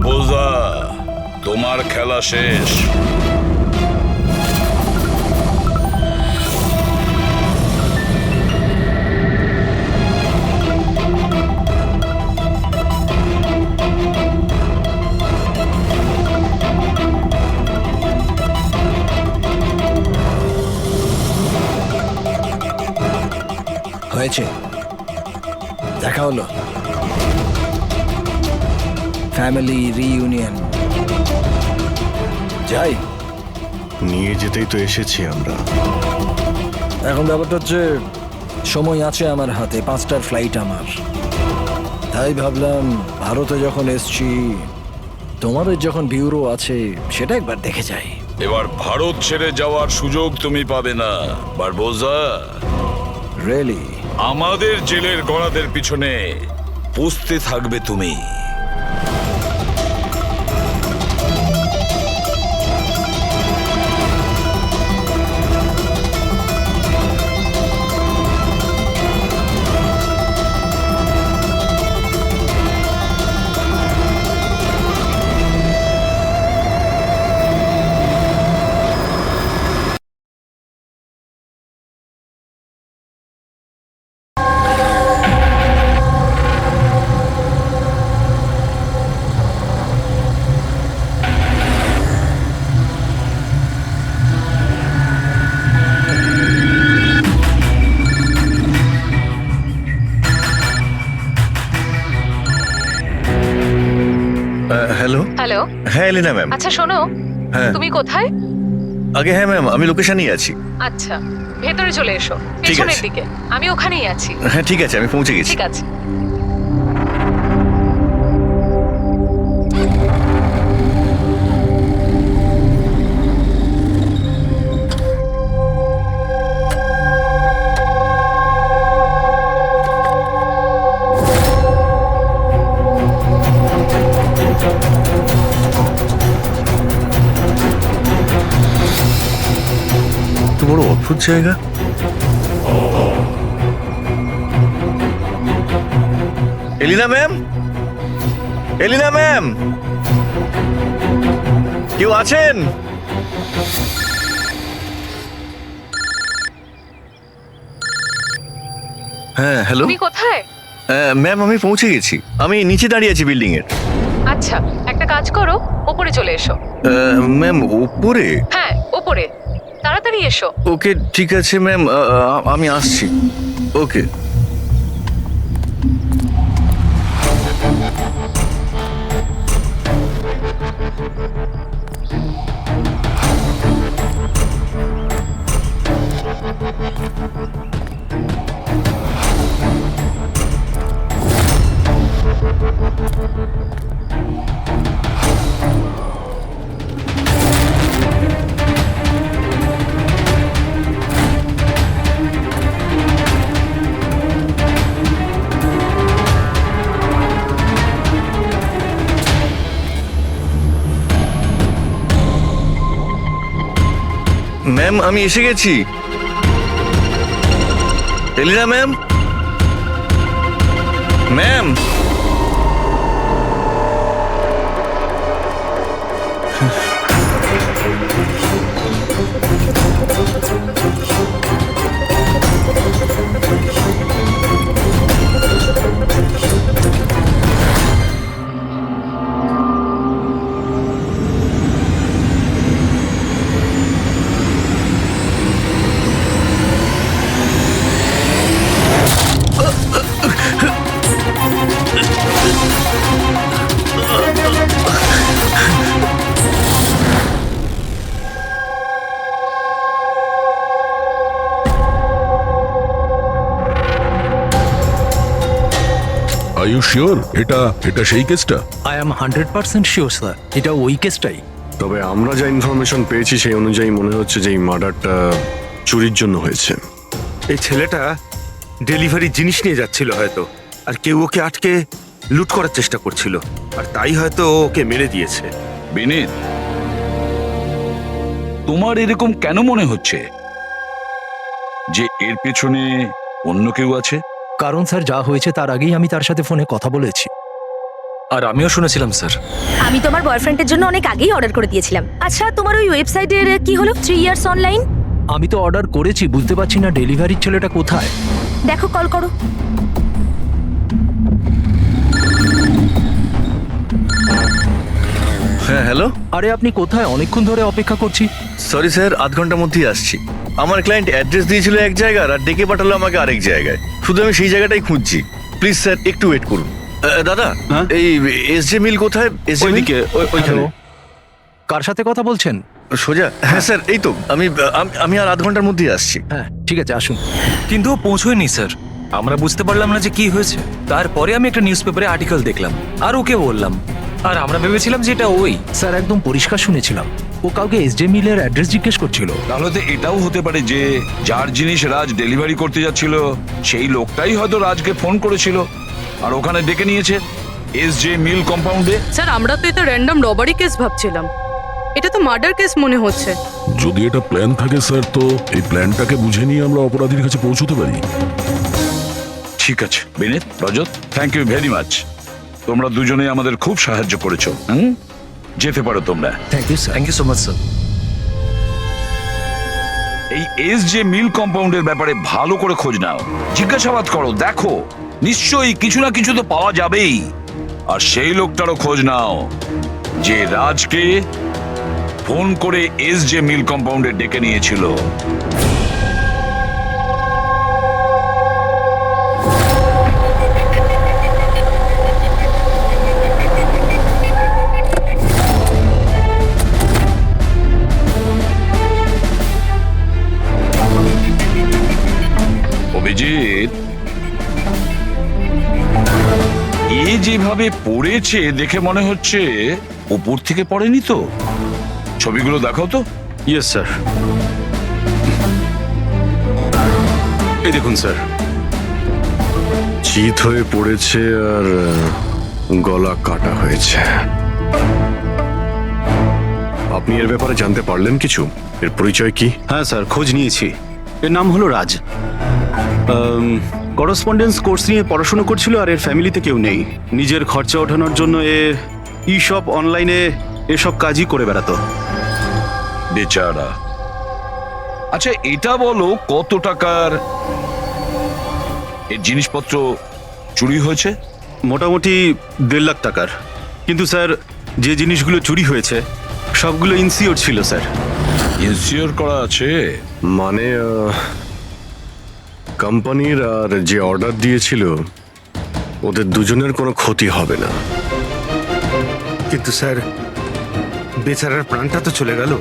বারবোজা, তোমার খেলা শেষ। হয়েছে, দেখা হলো, ফ্যামিলি রিইউনিয়ন। যাই, নিয়ে যেতেই তো এসেছি আমরা। এখন ব্যাপারটা হচ্ছে সময় আছে আমার হাতে, 5টার ফ্লাইট আমার। তাই ভাবলাম ভারতে যখন এসছি, তোমাদের যখন ব্যুরো আছে, সেটা একবার দেখে যাই। এবার ভারত ছেড়ে যাওয়ার সুযোগ তুমি পাবে না বারবোজা। রিয়েলি? আমাদের জেলের গড়াদের পিছনে পুষতে থাকবে তুমি। হ্যালো। হ্যালো। হ্যাঁ এলিনা ম্যাম। আচ্ছা শোনো, হ্যাঁ তুমি কোথায়? আগে হ্যাঁ ম্যাম, আমি লোকেশনেই আছি। আচ্ছা, ভেতরে চলে এসো, ঠিক পেছনের আছে। দিকে। আমি ওখানেই আছি। হ্যাঁ ঠিক আছে, আমি পৌঁছে গেছি। ঠিক আছে। তো বড় অদ্ভুত জায়গা। এলিনা ম্যাম, এলিনা ম্যাম, কেউ আছেন? হ্যাঁ হ্যালো। তুমি কোথায়? ম্যাম আমি পৌঁছে গেছি, আমি নিচে দাঁড়িয়ে আছি বিল্ডিং এর। আচ্ছা, একটা কাজ করো, ওপরে চলে এসো। ম্যাম উপরে? হ্যাঁ, ওপরে তাড়াতাড়ি এসো। ওকে ঠিক আছে ম্যাম, আমি আসছি। ওকে। ম্যাম আমি এসে গেছি। Elina ma'am, ma'am are you sure এটা সেই কেসটা? আই এম 100% শিওর স্যার, এটা ওই কেসটাই। তবে আমরা যা ইনফরমেশন পেয়েছি সেই অনুযায়ী মনে হচ্ছে যে এই মার্ডারটা চুরির জন্য হয়েছে। এই ছেলেটা ডেলিভারি জিনিস নিয়ে যাচ্ছিল হয়তো, আর কেউ ওকে আটকে লুট করার চেষ্টা করছিল, আর তাই হয়তো ও ওকে মেরে দিয়েছে। বিনীত, তোমার এরকম কেন মনে হচ্ছে যে এর পেছনে অন্য কেউ আছে? কারণ স্যার যা হয়েছে তার আগেই আমি তার সাথে ফোনে কথা বলেছি। আর আমিও শুনেছিলাম স্যার। আমি তোমার বয়ফ্রেন্ডের জন্য অনেক আগেই অর্ডার করে দিয়েছিলাম। আচ্ছা, তোমার ওই ওয়েবসাইটের কি হলো? 3 ইয়ার্স অনলাইন। আমি তো অর্ডার করেছি, বুঝতে পারছি না ডেলিভারির ছেলেটা কোথায়। দেখো, কল করো। হ্যাঁ হ্যালো। আরে আপনি কোথায়? অনেকক্ষণ ধরে অপেক্ষা করছি। সরি স্যার, আধ ঘন্টার মধ্যেই আসছি। আমার ক্লায়েন্ট অ্যাড্রেস দিয়েছিল এক জায়গার আর ডেকে পাঠালো আমাকে আরেক জায়গায়। শুধু আমি সেই জায়গাটাই খুঁজছি। প্লিজ স্যার একটু ওয়েট করুন। দাদা, এই এসজে মিল কোথায়? এসজে মিল ওইখানে। কার সাথে কথা বলছেন? সোজা। হ্যাঁ স্যার, এই তো আমি আর আধ ঘন্টার মধ্যেই আসছি। হ্যাঁ ঠিক আছে, আসুন। কিন্তু ও পৌঁছয়নি স্যার। আমরা বুঝতে পারলাম না যে কি হয়েছে। তারপরে আমি একটা নিউজ পেপারে আর্টিকেল দেখলাম আর ওকে বললাম, আর আমরা ভেবেছিলাম যে এটা ওই। স্যার একদম পরিষ্কার শুনেছিলাম, ও কাউকে এসজে মিলের অ্যাড্রেস জিজ্ঞেস করছিল। তাহলে তো এটাও হতে পারে যে যার জিনিস রাজ ডেলিভারি করতে যাচ্ছিল সেই লোকটাই হয়তো রাজকে ফোন করেছিল আর ওখানে ডেকে নিয়েছে এসজে মিল কম্পাউন্ডে। স্যার, আমরা তো এটা র্যান্ডম রবারি কেস ভাবছিলাম, এটা তো মার্ডার কেস মনে হচ্ছে। যদি এটা প্ল্যান থাকে স্যার, তো এই প্ল্যানটাকে বুঝে নিয়ে আমরা অপরাধীর কাছে পৌঁছতে পারি। ঠিক আছে Vineet, Rajat, thank you very much. তোমরা দুজনেই আমাদের খুব সাহায্য করেছো। যেতে পারো তোমরা। Thank you sir. Thank you so much sir. এই এসজে মিল কম্পাউন্ডের ব্যাপারে ভালো করে খোঁজ নাও, জিজ্ঞাসাবাদ করো, দেখো নিশ্চয়ই কিছু না কিছু তো পাওয়া যাবেই। আর সেই লোকটারও খোঁজ নাও যে রাজকে ফোন করে এসজে মিল কম্পাউন্ডে ডেকে নিয়েছিল। অভিজিৎ, এ যেভাবে পড়েছে দেখে মনে হচ্ছে উপর থেকে পড়েনি তো। ছবিগুলো দেখাও তো। Yes sir. এই দেখুন স্যার, চিত হয়ে পড়েছে আর গলা কাটা হয়েছে। আপনি এর ব্যাপারে জানতে পারলেন কিছু? এর পরিচয় কি? হ্যাঁ স্যার, খোঁজ নিয়েছি। এর নাম হলো রাজ। করসপন্ডেন্স কোর্স নিয়ে পড়াশোনা করছিল আর এর ফ্যামিলিতে কেউ নেই। নিজের খরচা ওঠানোর জন্য ই শপ অনলাইনে এসব কাজই করে বেড়াতো। বেচারা। আচ্ছা এটা বলো, কত টাকার এর জিনিসপত্র চুরি হয়েছে? মোটামুটি 1.5 লাখ টাকার। কিন্তু স্যার, যে জিনিসগুলো চুরি হয়েছে সবগুলো ইনসিওর ছিল স্যার। ইনসিওর করা আছে? মানে কোম্পানির আর যে অর্ডার দিয়েছিল ওদের দুজনের কোনো ক্ষতি হবে না। কিন্তু স্যার, বেচারার প্রাণটা তো চলে গেল,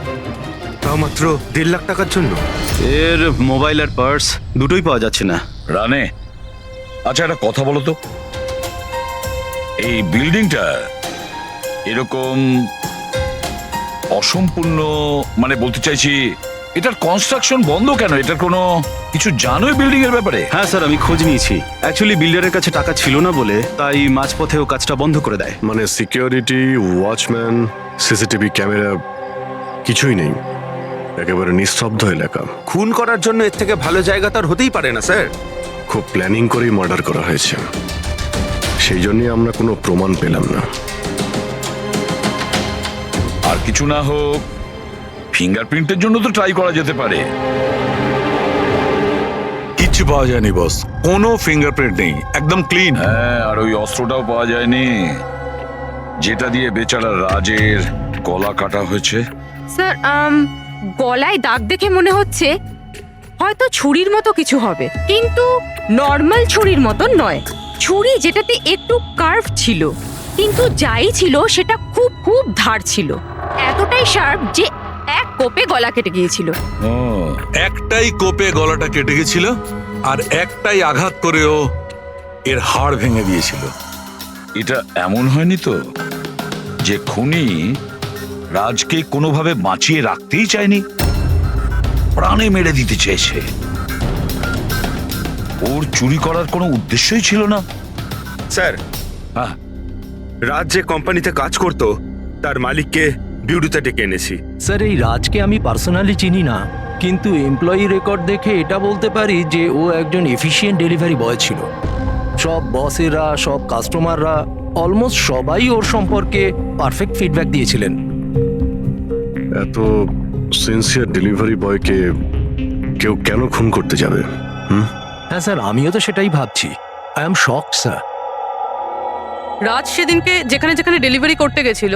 তাও মাত্র 1.5 লাখ টাকার জন্য। এর মোবাইল আর পার্স দুটোই পাওয়া যাচ্ছে না। রানে, আচ্ছা একটা কথা বলো তো, এই বিল্ডিংটা এরকম অসম্পূর্ণ, মানে বলতে চাইছি এটার কনস্ট্রাকশন বন্ধ কেন? এটার কোনো কিছু জানোই বিল্ডিং এর ব্যাপারে? হ্যাঁ স্যার, আমি খোঁজ নিয়েছি। অ্যাকচুয়ালি বিল্ডারের কাছে টাকা ছিল না বলে তাই মাঝপথে ও কাজটা বন্ধ করে দেয়। মানে সিকিউরিটি, ওয়াচম্যান, সিসিটিভি ক্যামেরা কিছুই নেই। একেবারে নিস্তব্ধ এলাকা। খুন করার জন্য এর থেকে ভালো জায়গা তো আর হতেই পারে না স্যার। খুব প্ল্যানিং করেই মার্ডার করা হয়েছে, সেই জন্যই আমরা কোনো প্রমাণ পেলাম না। আর কিছু না হোক ফিঙ্গারপ্রিন্টের জন্য তো ট্রাই করা যেতে পারে। কিচ্ছু পাওয়া যায়নি বস, কোনো ফিঙ্গারপ্রিন্ট নেই, একদম ক্লিন। হ্যাঁ, আর ওই অস্ত্রটাও পাওয়া যায়নি যেটা দিয়ে বেচারা রাজের গলা কাটা হয়েছে। স্যার, গলায় দাগ দেখে মনে হচ্ছে হয়তো ছুরির মতো কিছু হবে, কিন্তু নর্মাল ছুরির মতো নয়। ছুরি যেটাতে একটু কার্ভ ছিল, কিন্তু যাই ছিল সেটা খুব খুব ধার ছিল, এতটাই শার্প যে এক কোপে গলা কেটে গিয়েছিল। একটাই কোপে গলাটা কেটে গেছিল আর একটাই আঘাত করেও এর হাড় ভেঙে দিয়েছিল। এটা এমন হয়নি তো যে খুনি রাজকে কোনোভাবে বাঁচিয়ে রাখতেই চায়নি, প্রাণে মেরে দিতে চেয়েছে? ওর চুরি করার কোনো উদ্দেশ্যই ছিল না। স্যার, রাজ যে কোম্পানিতে কাজ করতো তার মালিককে বিউরুতে ডেকে এনেছি। স্যার, এই রাজকে আমি পার্সোনালি চিনি না, কিন্তু এমপ্লয়ি রেকর্ড দেখে এটা বলতে পারি যে ও একজন এফিশিয়েন্ট ডেলিভারি বয় ছিল। সব বসেরা, সব কাস্টমাররা অলমোস্ট সবাই ওর সম্পর্কে পারফেক্ট ফিডব্যাক দিয়েছিলেন। এত সিনসিয়ার ডেলিভারি বয়কে কেউ কেন খুন করতে যাবে? হ্যাঁ স্যার, আমিও তো সেটাই ভাবছি। I am shock sir. Raj সেদিনকে যেখানে যেখানে ডেলিভারি করতে গেছিল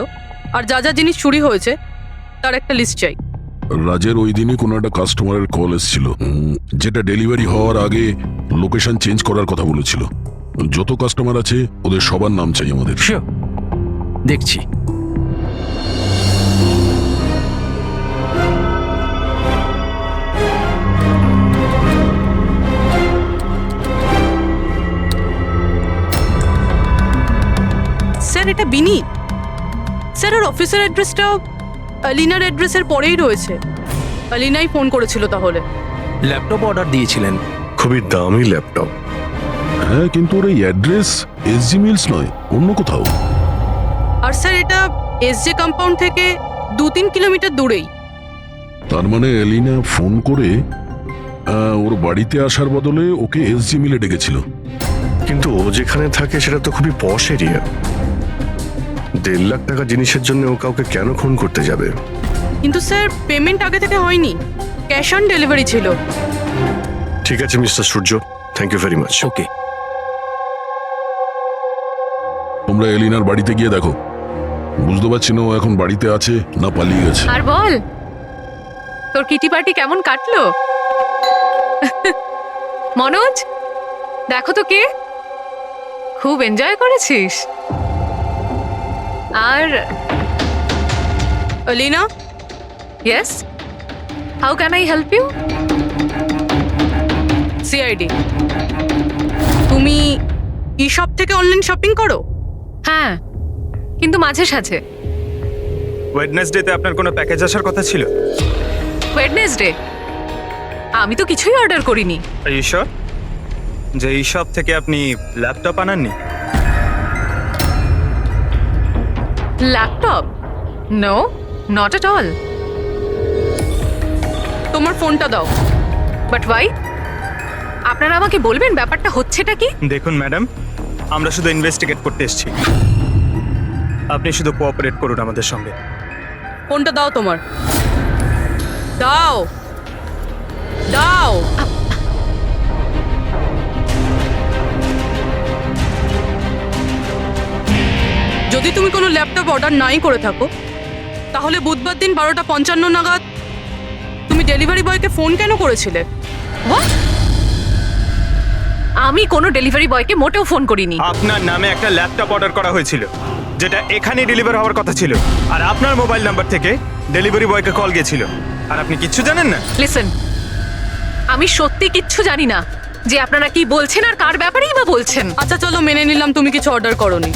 আর যা যা জিনিস চুরি হয়েছে তার একটা লিস্ট চাই। রাজের ওই দিনই কোনো একটা কাস্টমারের কল এসেছিল, যেটা ডেলিভারি হওয়ার আগে লোকেশন চেঞ্জ করার কথা বলেছিল। যত কাস্টমার আছে ওদের সবার নাম চাই আমাদের। দেখছি। স্যার এটা বিনি। স্যার ওর অফিসের অ্যাড্রেসটা আলিনার অ্যাড্রেসের পরেই রয়েছে। আলিনাই ফোন করেছিল তাহলে। ল্যাপটপ অর্ডার দিয়েছিলেন। খুবই দামি ল্যাপটপ। হ্যাঁ, কিন্তু ওর এই অ্যাড্রেস এসজি মিলস নয়, অন্য কোথাও। আর স্যার এটা এসজে কম্পাউন্ড থেকে 2-3 কিলোমিটার দূরেই। তার মানে এলিনা ফোন করে ওর বাড়িতে আসার বদলে ওকে এসজি মিলে ডেকেছিল। কিন্তু ও যেখানে থাকে সেটা তো খুবই পশ এরিয়া। 1.5 লাখ টাকা জিনিসের জন্য ও কাউকে কেন খুন করতে যাবে? কিন্তু স্যার পেমেন্ট আগে থেকে হয়নি, ক্যাশ অন ডেলিভারি ছিল। ঠিক আছে mister Surya, thank you very much. Okay, তোমরা এলিনার বাড়িতে গিয়ে দেখো। বুঝতে পারছি না ও এখন বাড়িতে আছে না পালিয়ে গেছে। আর বল, তোর কিটি পার্টি কেমন কাটলো? মনোজ, দেখো তো কে, খুব এনজয় করেছিস। আর Alina? Yes, how can I help you? CID. তুমি ই-শপ থেকে অনলাইন শপিং করো? হ্যাঁ, কিন্তু মাঝে সাঝে। ওয়েডনেসডেতে আপনার কোনো প্যাকেজ আসার কথা ছিল? ওয়েডনেসডে? আমি তো কিছুই অর্ডার করিনি। আর ইউ শিওর যে এই শপ থেকে আপনি ল্যাপটপ আনাননি? Laptop? No, not at all. তোমার ফোনটা দাও। But why? আপনারা আমাকে বলবেন ব্যাপারটা হচ্ছেটা কি? দেখুন ম্যাডাম, আমরা শুধু ইনভেস্টিগেট করতে এসেছি, আপনি শুধু কোঅপারেট করুন আমাদের সঙ্গে। ফোনটা দাও তোমার, দাও দাও। যদি তুমি কোনো ল্যাপটপ অর্ডার নাই করে থাকো তাহলে বুধবার দিন 12:55 নাগাদ তুমি ডেলিভারি বয়কে ফোন কেন করেছিলে? আমি কোনো ডেলিভারি বয়কে মোটেও ফোন করিনি। আপনার নামে একটা ল্যাপটপ অর্ডার করা হয়েছিল যেটা এখানে ডেলিভার হওয়ার কথা ছিল, আর আপনার মোবাইল নাম্বার থেকে ডেলিভারি বয়কে কল গিয়েছিল, আর আপনি কিচ্ছু জানেন না। লিসেন, আমি সত্যি কিচ্ছু জানি না যে আপনারা কি বলছেন আর কার ব্যাপারেই বা বলছেন। আচ্ছা চলো মেনে নিলাম তুমি কিছু অর্ডার করোনি,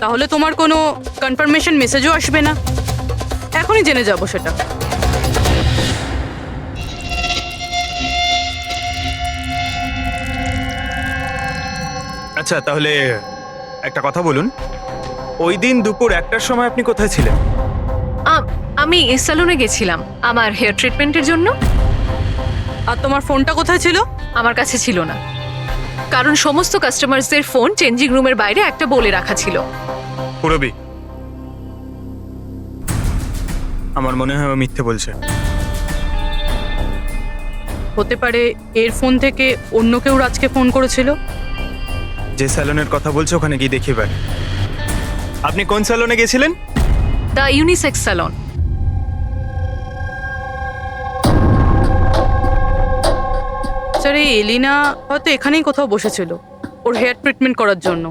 তাহলে তোমার কোনো কনফার্মেশন মেসেজও আসবে না। এখনই জেনে যাব সেটা। আচ্ছা তাহলে একটা কথা বলুন, ওই দিন দুপুর 1টার সময় আপনি কোথায় ছিলেন? আমি সেলুনে গেছিলাম আমার হেয়ার ট্রিটমেন্টের জন্য। আর তোমার ফোনটা কোথায় ছিল? আমার কাছে ছিল না, কারণ সমস্ত কাস্টমারসদের ফোন চেঞ্জিং রুমের বাইরে একটা বলে রাখা ছিল। পুরবি, আমার মনে হয় ও মিথ্যে বলছে। হতে পারে এর ফোন থেকে অন্য কেউ রাজকে ফোন করেছিল। যে স্যালনের কথা বলছে ওখানে গিয়ে দেখি ভাই। আপনি কোন স্যালনে গেছিলেন? The unisex salon. স্যার এই এলিনা হয়তো এখানেই কোথাও বসেছিল ওর হেয়ার ট্রিটমেন্ট করার জন্য।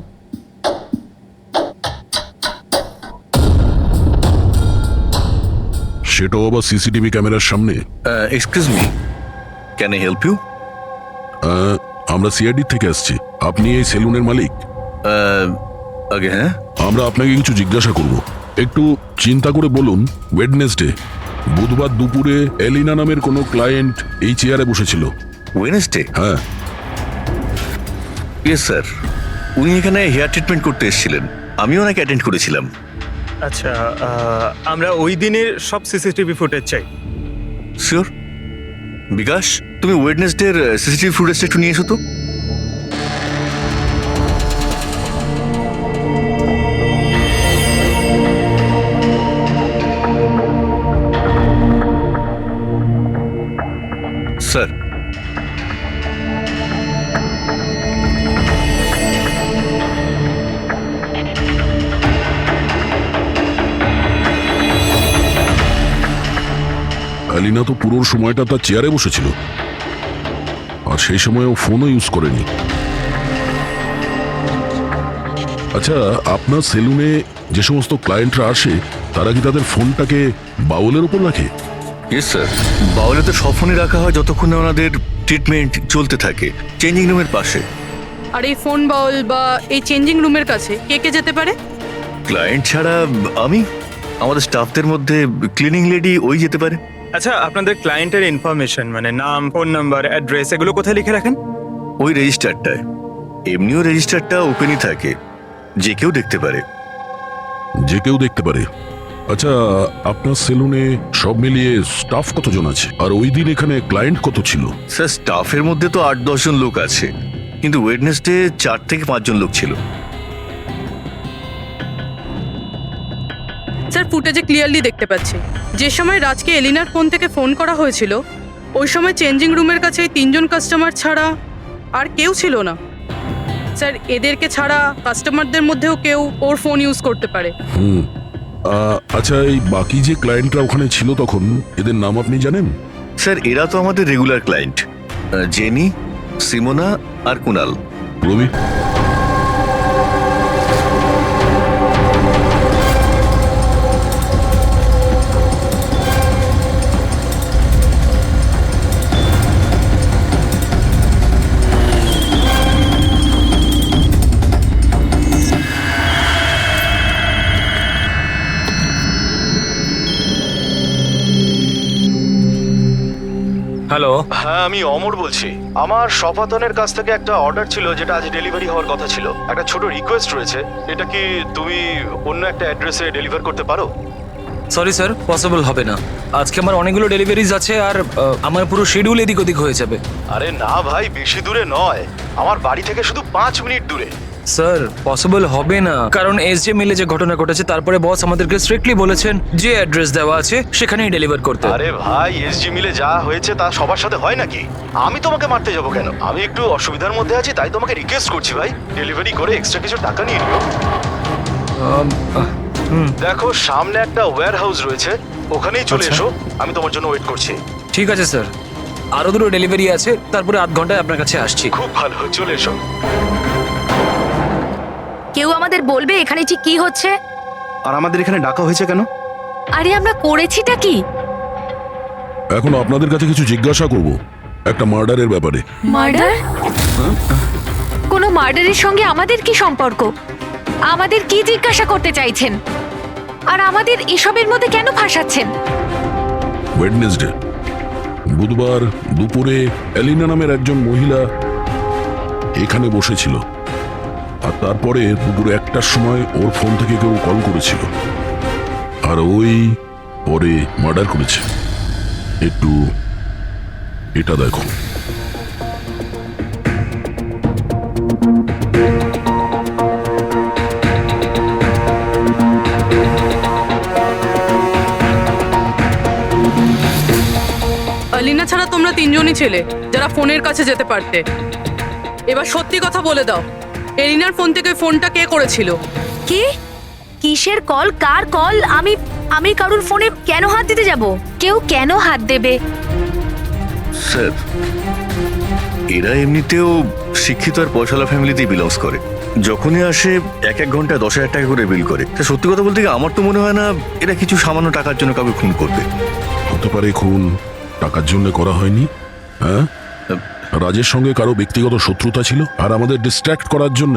সেটাও আবার সিসিটিভি ক্যামেরার সামনে। Excuse me, can I help you? আমরা সিআইডি থেকে আসছি। আপনি এই সেলুনের মালিক? আগে হ্যাঁ। আমরা আপনাকে কিছু জিজ্ঞাসা করব, একটু চিন্তা করে বলুন। ওয়েডনেসডে বুধবার দুপুরে এলিনা নামের কোনো ক্লায়েন্ট এই চেয়ারে বসেছিল? ওয়েডনেসডে? হ্যাঁ। ইয়েস স্যার, উনি এখানে হেয়ার ট্রিটমেন্ট করতে এসেছিলেন, আমিও ওনাকে অ্যাটেন্ড করেছিলাম। আচ্ছা, আমরা ওই দিনের সব সিসিটিভি ফুটেজ চাই। শিওর। বিকাশ, তুমি ওয়েডনেসডের সিসিটিভি ফুটেজটা একটু নিয়ে এসো তো। অ্যালিনা তো পুরো সময়টা তার চেয়ারে বসেছিল, আর সেই সময় ও ফোনও ইউজ করেনি। আচ্ছা, আপনার সেলুনে যে সমস্ত ক্লায়েন্টরা আসে তারা কি তাদের ফোনটাকে বাউলের উপর রাখে? ইয়েস স্যার, বাউলে তো সব ফোনে রাখা হয় যতক্ষণ না ওনাদের ট্রিটমেন্ট চলতে থাকে, চেঞ্জিং রুমের পাশে। আর এই ফোন বাউল বা এই চেঞ্জিং রুমের কাছে কে কে যেতে পারে? ক্লায়েন্ট ছাড়া আমি, আমাদের স্টাফদের মধ্যে ক্লিনিং লেডি ওই যেতে পারে। আচ্ছা, আপনাদের ক্লায়েন্টের ইনফরমেশন মানে নাম, ফোন নাম্বার, অ্যাড্রেস এগুলো কোথায় লিখে রাখেন? ওই রেজিস্টারটায়। এমনিও রেজিস্টারটা ওপেনই থাকে, যে কেউ দেখতে পারে। যে কেউ দেখতে পারে। আচ্ছা, আপনার সেলুনে সব মিলিয়ে স্টাফ কতজন আছে, আর ওই দিন এখানে ক্লায়েন্ট কত ছিল? স্যার, স্টাফের মধ্যে তো 8-10 জন লোক আছে, কিন্তু ওয়েডনেসডে 4 থেকে 5 জন লোক ছিল। স্যার, ফুটেজে ক্লিয়ারলি দেখতে পাচ্ছি যে সময় রাজকে এলিনার ফোন থেকে ফোন করা হয়েছিল ওই সময় চেঞ্জিং রুমের কাছে এই 3 জন কাস্টমার ছাড়া আর কেউ ছিল না। স্যার, এদেরকে ছাড়া কাস্টমারদের মধ্যেও কেউ ওর ফোন ইউজ করতে পারে। আচ্ছা, এই বাকি যে ক্লায়েন্টরা ওখানে ছিল তখন, এদের নাম আপনি জানেন? স্যার, এরা তো আমাদের রেগুলার ক্লায়েন্ট, জেনি, সিমোনা আর কুনাল। রবি, হ্যালো। হ্যাঁ, আমি অমর বলছি। আমার সপাতনের কাছ থেকে একটা অর্ডার ছিল যেটা আজ ডেলিভারি হওয়ার কথা ছিল। একটা ছোট রিকোয়েস্ট রয়েছে, এটা কি তুমি অন্য একটা অ্যাড্রেসে ডেলিভার করতে পারো? সরি স্যার, পসিবল হবে না। আজকে আমার অনেকগুলো ডেলিভারিজ আছে, আর আমার পুরো শিডিউল এদিক ওদিক হয়ে যাবে। আরে না ভাই, বেশি দূরে নয়, আমার বাড়ি থেকে শুধু 5 মিনিট দূরে। স্যার, পসিবল হবে না, কারণ এসজে মিলে যে ঘটনা ঘটেছে তারপরে বস আমাদেরকে স্ট্রিক্টলি বলেছেন যে অ্যাড্রেস দেওয়া আছে সেখানেই ডেলিভার করতে। আরে ভাই, এসজি মিলে যা হয়েছে তা সবার সাথে হয় নাকি? আমি তোমাকে মারতে যাবো কেন? আমি একটু অসুবিধার মধ্যে আছি, তাই তোমাকে রিকোয়েস্ট করছি ভাই, ডেলিভারি করে এক্সট্রা কিছু টাকা নিয়ে নিও। দেখো, সামনে একটা ওয়্যার হাউস রয়েছে, ওখানেই চলে এসো, আমি তোমার জন্য ওয়েট করছি। ঠিক আছে স্যার, আরো দুটো ডেলিভারি আছে, তারপরে আধ ঘন্টায় আপনার কাছে আসছি। খুব ভালো, চলে এসো। কেউ আমাদের বলবে এখানে ঠিক কি হচ্ছে? আর আমাদের এখানে ডাকা হয়েছে কেন? আরে আমরা করেছিটা কি? এখন আপনাদের কাছে কিছু জিজ্ঞাসা করব একটা মার্ডারের ব্যাপারে। মার্ডার? কোনো মার্ডারের সঙ্গে আমাদের কি সম্পর্ক? আমাদের কি জিজ্ঞাসা করতে চাইছেন? আর আমাদের এসবের মধ্যে কেন ফাঁসাচ্ছেন? ওয়েডনেসডে বুধবার দুপুরে এলিনা নামের একজন মহিলা এখানে বসেছিল, আর তারপরে দুপুরে 1টার সময় ওর ফোন থেকে কেউ কল করেছিল, আর ওই পরে মার্ডার করেছে। একটু এটা দেখো। আলিনা ছাড়া তোমরা 3 জনই ছেলে যারা ফোনের কাছে যেতে পারতে। এবার সত্যি কথা বলে দাও, এলিনার ফোন থেকে ফোনটা কে করেছিল? কি? কিসের কল? কার কল? আমি কারুর ফোনে কেন হাত দিতে যাব? কেউ কেন হাত দেবে? স্যার, এরা এমনিতেও শিক্ষিত আর পয়সালা ফ্যামিলিতেই বিলংস করে। যখনই আসে 1-1 ঘন্টা 10,000 টাকা করে বিল করে। সত্যি কথা বলতে কি, আমার তো মনে হয় না এরা কিছু সামান্য টাকার জন্য কাউকে খুন করবে। হতে পারে খুন টাকার জন্য করা হয়নি। হ্যাঁ, রাজের সঙ্গে কারো ব্যক্তিগত শত্রুতা ছিল, আর আমাদের ডিস্ট্র্যাক্ট করার জন্য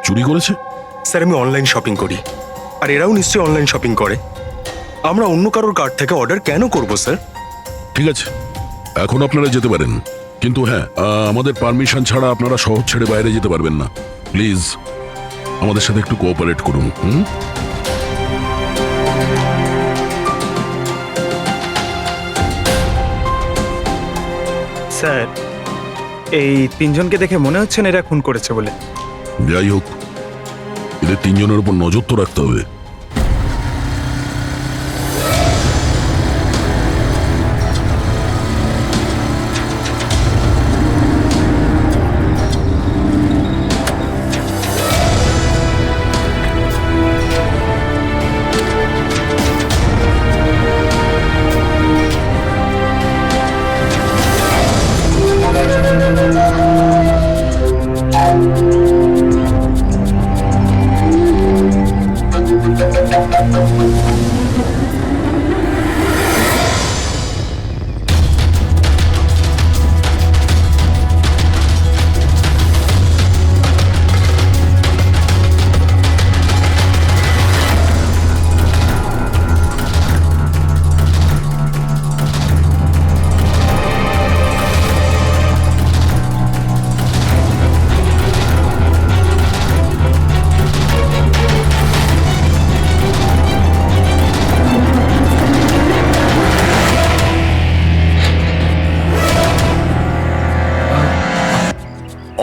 চুরি করেছে। স্যার, আমি অনলাইন শপিং করি, আর এরাও নিশ্চয়ই অনলাইন শপিং করে। আমরা অন্য কারোর কার্ড থেকে অর্ডার কেন করব স্যার? ঠিক আছে, এখন আপনারা যেতে পারেন, কিন্তু হ্যাঁ, আমাদের পারমিশন ছাড়া আপনারা শহর ছেড়ে বাইরে যেতে পারবেন না। প্লিজ আমাদের সাথে একটু কোঅপারেট করুন। স্যার, এই 3 জনকে দেখে মনে হচ্ছে না এরা খুন করেছে বলে। যাই হোক, এদের 3 জনের উপর নজর তো রাখতে হবে।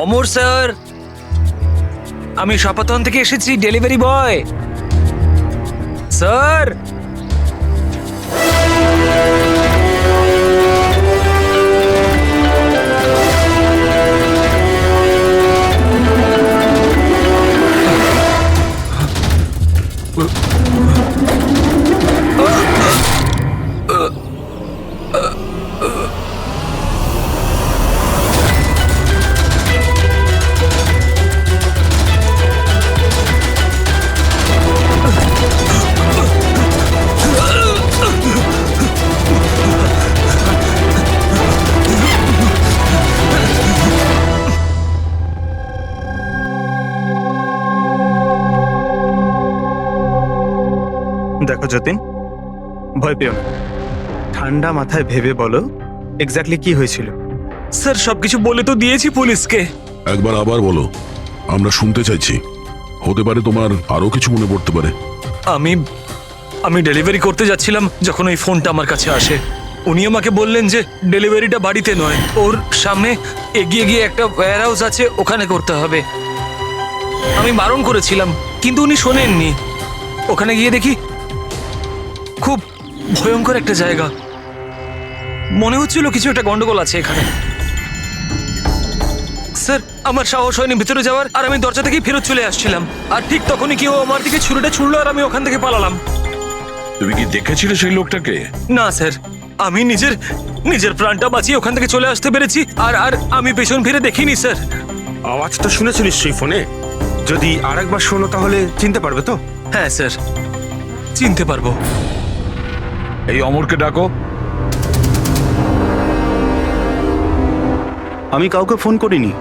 অমর স্যার, আমি সপাতন থেকে এসেছি, ডেলিভারি বয় স্যার। দেখো যতীন, ভয় পেও না, ঠান্ডা মাথায় ভেবে বলো এক্স্যাক্টলি কি হয়েছিল। স্যার সবকিছু বলে তো দিয়েছি পুলিশকে। একবার আবার বলো, আমরা শুনতে চাইছি। হতে পারে তোমার আরো কিছু মনে পড়তে পারে। আমি ডেলিভারি করতে যাচ্ছিলাম যখন ওই ফোনটা আমার কাছে আসে। উনি আমাকে বললেন যে ডেলিভারিটা বাড়িতে নয়, ওর সামনে এগিয়ে গিয়ে একটা ওয়্যার হাউস আছে, ওখানে করতে হবে। আমি বারণ করেছিলাম কিন্তু উনি শোনেননি। ওখানে গিয়ে দেখি খুব ভয়ঙ্কর একটা জায়গা। মনে হচ্ছিল কিছু একটা গন্ডগোল আছে এখানে। স্যার আমার সাহস হয়নি ভিতরে যাওয়ার, আর আমি দরজা থেকেই ফেরত চলে আসছিলাম। আর ঠিক তখনই কেউ আমার দিকে ছুরিটা ছুড়লো আর আমি ওখান থেকে পালালাম। তুমি কি দেখেছিলে সেই লোকটাকে? না স্যার, আমি নিজের প্রাণটা বাঁচিয়ে ওখান থেকে চলে আসতে পেরেছি। আর আমি পেছন ফিরে দেখিনি স্যার। আওয়াজটা শুনেছো নিশ্চয়ই ফোনে? যদি আরেকবার শোনো তাহলে চিনতে পারবে তো? হ্যাঁ স্যার, চিনতে পারবো। এই অমরকে ডাকো। আমি কাউকে ফোন করিনি,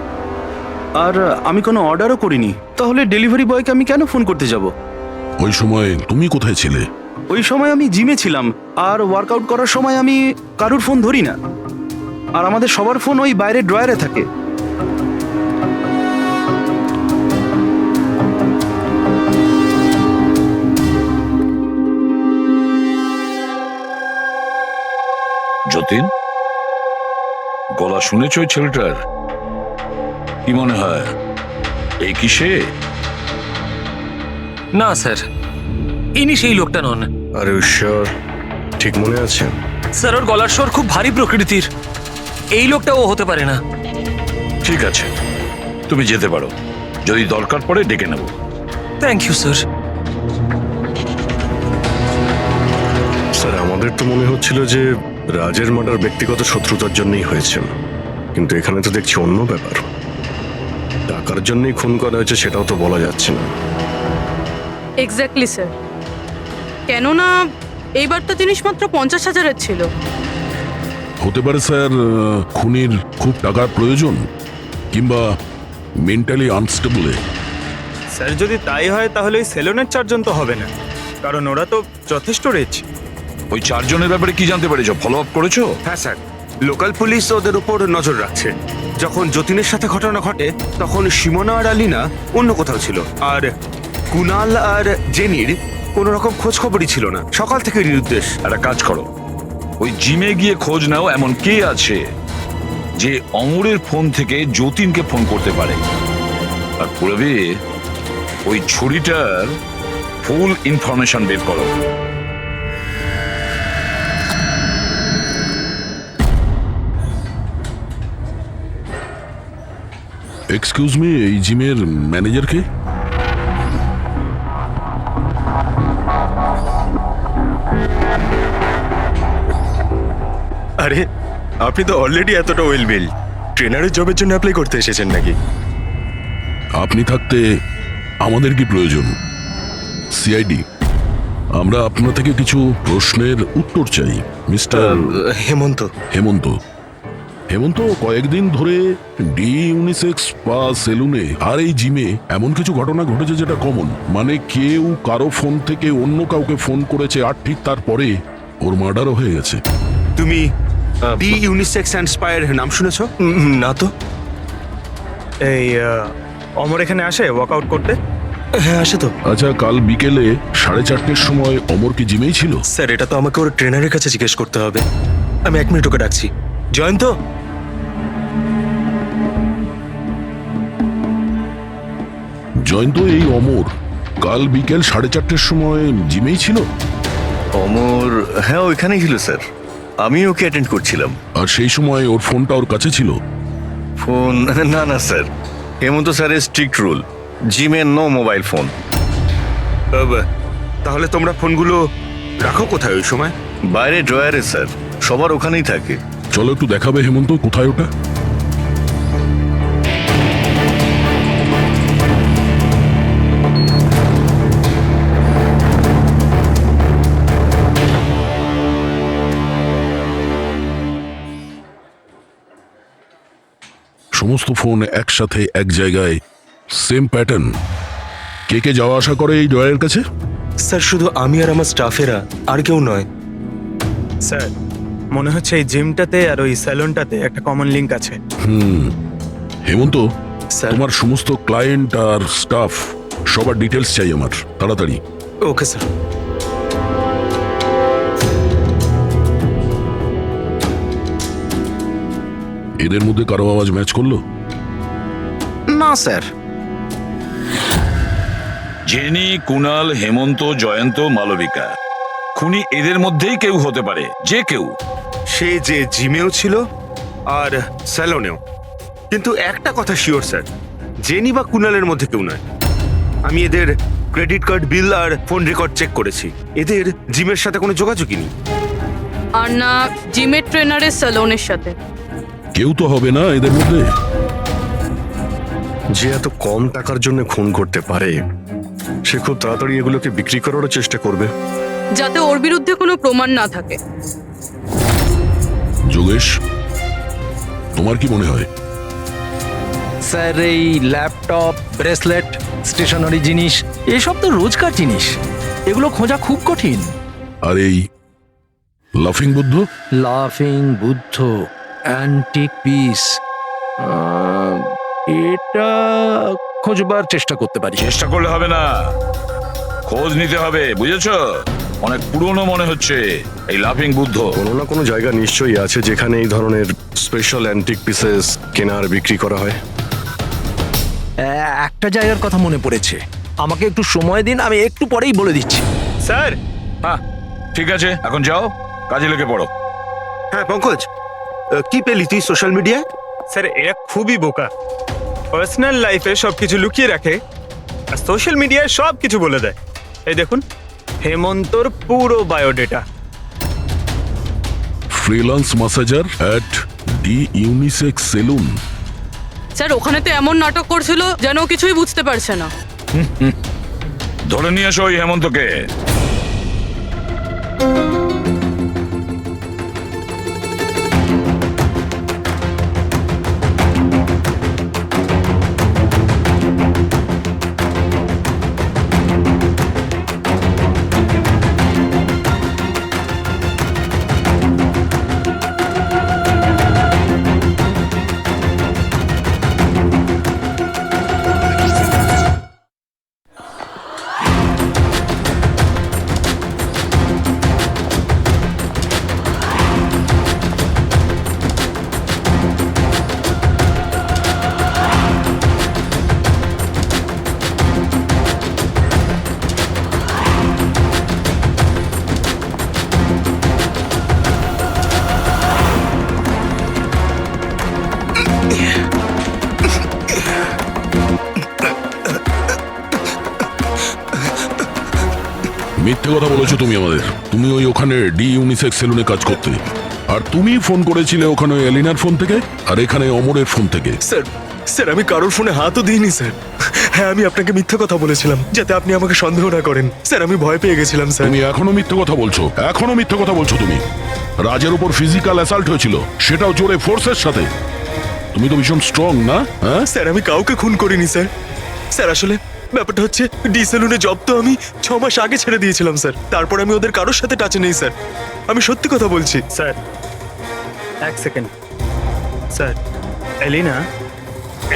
আর আমি কোনো অর্ডারও করিনি। তাহলে ডেলিভারি বয়কে আমি কেন ফোন করতে যাব? ওই সময় তুমি কোথায় ছিলে? ওই সময় আমি জিমে ছিলাম, আর ওয়ার্কআউট করার সময় আমি কারুর ফোন ধরি না। আর আমাদের সবার ফোন ওই বাইরের ড্রয়ারে থাকে। যতীন, গলা শুনেছ ওই ছেলেটার? কি মনে হয় এই কি সে? না স্যার, ইনি সেই লোকটা নন। আরে ঈশ্বর, ঠিক মনে আছে? স্যার ওর গলার স্বর খুব ভারী প্রকৃতির। এই লোকটা ও হতে পারে না। ঠিক আছে, তুমি যেতে পারো। যদি দরকার পড়ে ডেকে নেব। Thank you sir. স্যার আমাদের তো মনে হচ্ছিল যে রাজের মার্ডার ব্যক্তিগত শত্রুতার জন্যই হয়েছে, কিন্তু এখানে তো দেখছি অন্য ব্যাপার। টাকার জন্যই খুন করা হয়েছে সেটাও তো বলা যাচ্ছে না। এক্স্যাক্টলি স্যার, কেননা এইবার তো জিনিসপত্র 50,000-এর ছিল। হতে পারে স্যার খুনির খুব টাকার প্রয়োজন, কিংবা মেন্টালি আনস্টেবল। স্যার যদি তাই হয় তাহলে ওই সেলুনের 4 জন তো হবে না, কারণ ওরা তো যথেষ্ট রিচ। ওই 4 জনের ব্যাপারে কি জানতে পেরেছো? ফলো আপ করেছো? হ্যাঁ স্যার, লোকাল পুলিশ ওদের উপর নজর রাখছে। যখন যতীনের সাথে ঘটনা ঘটে তখন সিমোনা আর আলিনা অন্য কোথাও ছিল, আর কুনাল আর জেনির কোনো রকম খোঁজ খবরই ছিল না। সকাল থেকে নিরুদ্দেশ। একটা কাজ করো, ওই জিমে গিয়ে খোঁজ নাও এমন কে আছে যে অমরের ফোন থেকে যতীনকে ফোন করতে পারে, আর পুরবে ওই ছুরিটার ফুল ইনফরমেশন বের করো। এক্সকিউজ মি, এই জিমের ম্যানেজার কে? আরে আপনি তো অলরেডি এতটা ওয়েল বিল, ট্রেনারের জবের জন্য অ্যাপ্লাই করতে এসেছেন নাকি? আপনি থাকতে আমাদের কি প্রয়োজন? সিআইডি আমরা আপনার থেকে কিছু প্রশ্নের উত্তর চাই মিস্টার হেমন্ত। হেমন্ত, কয়েকদিন ধরে ডি ইউনিসেক্স স্পা সেলুনে আর এই জিমে এমন কিছু ঘটনা ঘটেছে যেটা কমন, মানে কেউ কারো ফোন থেকে অন্য কাউকে ফোন করেছে আর ঠিক তারপরে ওর মার্ডারও হয়ে গেছে। তুমি ডি ইউনিসেক্স অ্যান্ড স্পায়ার নাম শুনেছো? না তো। এই অমর এখানে আসে ওয়ার্কআউট করতে? হ্যাঁ আসে তো। আচ্ছা, কাল বিকেলে 4:30টার সময় অমর কি জিমেই ছিল? স্যার এটা তো আমাকে ওর ট্রেনারের কাছে জিজ্ঞেস করতে হবে। আমি 1 মিনিট ওকে ডাকছি। জয়ন্ত, জয়ন্ত, এই অমর কাল বিকেল 4:30টার সময় জিমেই ছিল? অমর, হ্যাঁ ওইখানেই ছিল স্যার, আমি ওকে অ্যাটেন্ড করছিলাম। আর সেই সময় ওর ফোনটা ওর কাছে ছিল? ফোন না না স্যার, হেমন্ত স্যারের স্ট্রিক্ট রুল, জিমে নো মোবাইল ফোন। তাহলে তোমরা ফোনগুলো রাখো কোথায় ওই সময়? বাইরে ড্রয়ারে স্যার, সবার ওখানেই থাকে। চলো একটু দেখাবে হেমন্ত কোথায় ওটা। সমস্ত ফোন একসাথে এক জায়গায়, সেম প্যাটার্ন। কে কে যাওয়া আসা করে এই ড্রয়ারের কাছে? স্যার শুধু আমি আর আমার স্টাফেরা, আর কেউ নয়। স্যার মনে হচ্ছে এই জিমটাতে আর ওই স্যালুনটাতে একটা কমন লিংক আছে। হেমন্ত, তোমার সমস্ত ক্লায়েন্ট আর স্টাফ সবার ডিটেলস চাই আমার, তাড়াতাড়ি। Okay sir. এদের মধ্যে কারো আওয়াজ ম্যাচ করলো? না স্যার। জেনি, কুনাল, হেমন্ত, জয়ন্ত, মালবিকা, খুনি এদের মধ্যেই কেউ হতে পারে, যে কেউ। সে যে জিমেও ছিল আর স্যালনেও। কিন্তু একটা কথা শিওর স্যার, জেনি বা কুনালের মধ্যে কেউ নয়। আমি এদের ক্রেডিট কার্ড, বিল আর ফোন রেকর্ড চেক করেছি, এদের জিমের সাথে কোনো যোগাযোগই নেই। আর না জিমের ট্রেনারের স্যালনের সাথে। কেউ তো হবে না এদের মধ্যে। যে এত কম টাকার জন্য খুন করতে পারে, সে খুব তাড়াতাড়ি এগুলোকে বিক্রি করারও চেষ্টা করবে, যাতে ওর বিরুদ্ধে কোনো প্রমাণ না থাকে। যোগেশ, তোমার কি মনে হয়? স্যার এই ল্যাপটপ, ব্রেসলেট, স্টেশনারি জিনিস, এসব তো রোজকার জিনিস, এগুলো খোঁজা খুব কঠিন। আর এই লাফিং বুদ্ধ? লাফিং বুদ্ধ, অ্যান্টিক পিস, এটা খোঁজবার চেষ্টা করতে পারি। চেষ্টা করলে হবে না, খোঁজ নিতে হবে, বুঝেছো? অনেক পুরনো মনে হচ্ছে এই লাফিং বুদ্ধ। কোনো না কোনো জায়গা নিশ্চয়ই আছে যেখানে এই ধরনের স্পেশাল অ্যান্টিক পিসেস কেনা আর বিক্রি করা হয়। একটা জায়গার কথা মনে পড়েছে, আমাকে একটু সময় দিন, আমি একটু পরেই বলে দিচ্ছি। স্যার। হ্যাঁ ঠিক আছে, এখন যাও, কাজে লেগে পড়ো। হ্যাঁ পঙ্কজ, কি পেলি তুই সোশ্যাল মিডিয়ায়? স্যার এরা খুবই বোকা, পার্সোনাল লাইফে সবকিছু লুকিয়ে রাখে আর সোশ্যাল মিডিয়ায় সব কিছু বলে দেয়। এই দেখুন হেমন্তর পুরো biodata. Freelance masseur at the unisex salon. Sir ওখানে তো এমন নাটক করছিল যেন ও কিছুই বুঝতে পারছে না। ধরে নিয়ে এসো ওই হেমন্তকে। মিথ্যে কথা বলেছো তুমি আমাদের। তুমি ওই ওখানে ডি ইউনিসেক্স সেলুনে কাজ করতে, আর তুমি ফোন করেছিলে ওখানে ওই এলিনার ফোন থেকে আর এখানে অমরের ফোন থেকে। স্যার, স্যার আমি কারোর ফোনে হাতও দিইনি স্যার। হ্যাঁ, আমি আপনাকে মিথ্যা কথা বলেছিলাম যাতে আপনি আমাকে সন্দেহ না করেন। স্যার, আমি ভয় পেয়ে গেছিলাম স্যার। তুমি এখনো মিথ্যে কথা বলছো, এখনো মিথ্যে কথা বলছো তুমি। রাজের উপর ফিজিক্যাল অ্যাসাল্ট হয়েছিল, সেটাও জোরে ফোর্সের সাথে। তুমি তো ভীষণ স্ট্রং, না? হ্যাঁ স্যার, আমি কাউকে খুন করিনি স্যার। স্যার, আসলে ব্যাপারটা হচ্ছে ডি সেলুনে জব তো আমি 6 মাস আগে ছেড়ে দিয়েছিলাম স্যার। তারপর আমি ওদের কারোর সাথে টাচে নেই স্যার। আমি সত্যি কথা বলছি স্যার। এক সেকেন্ড স্যার,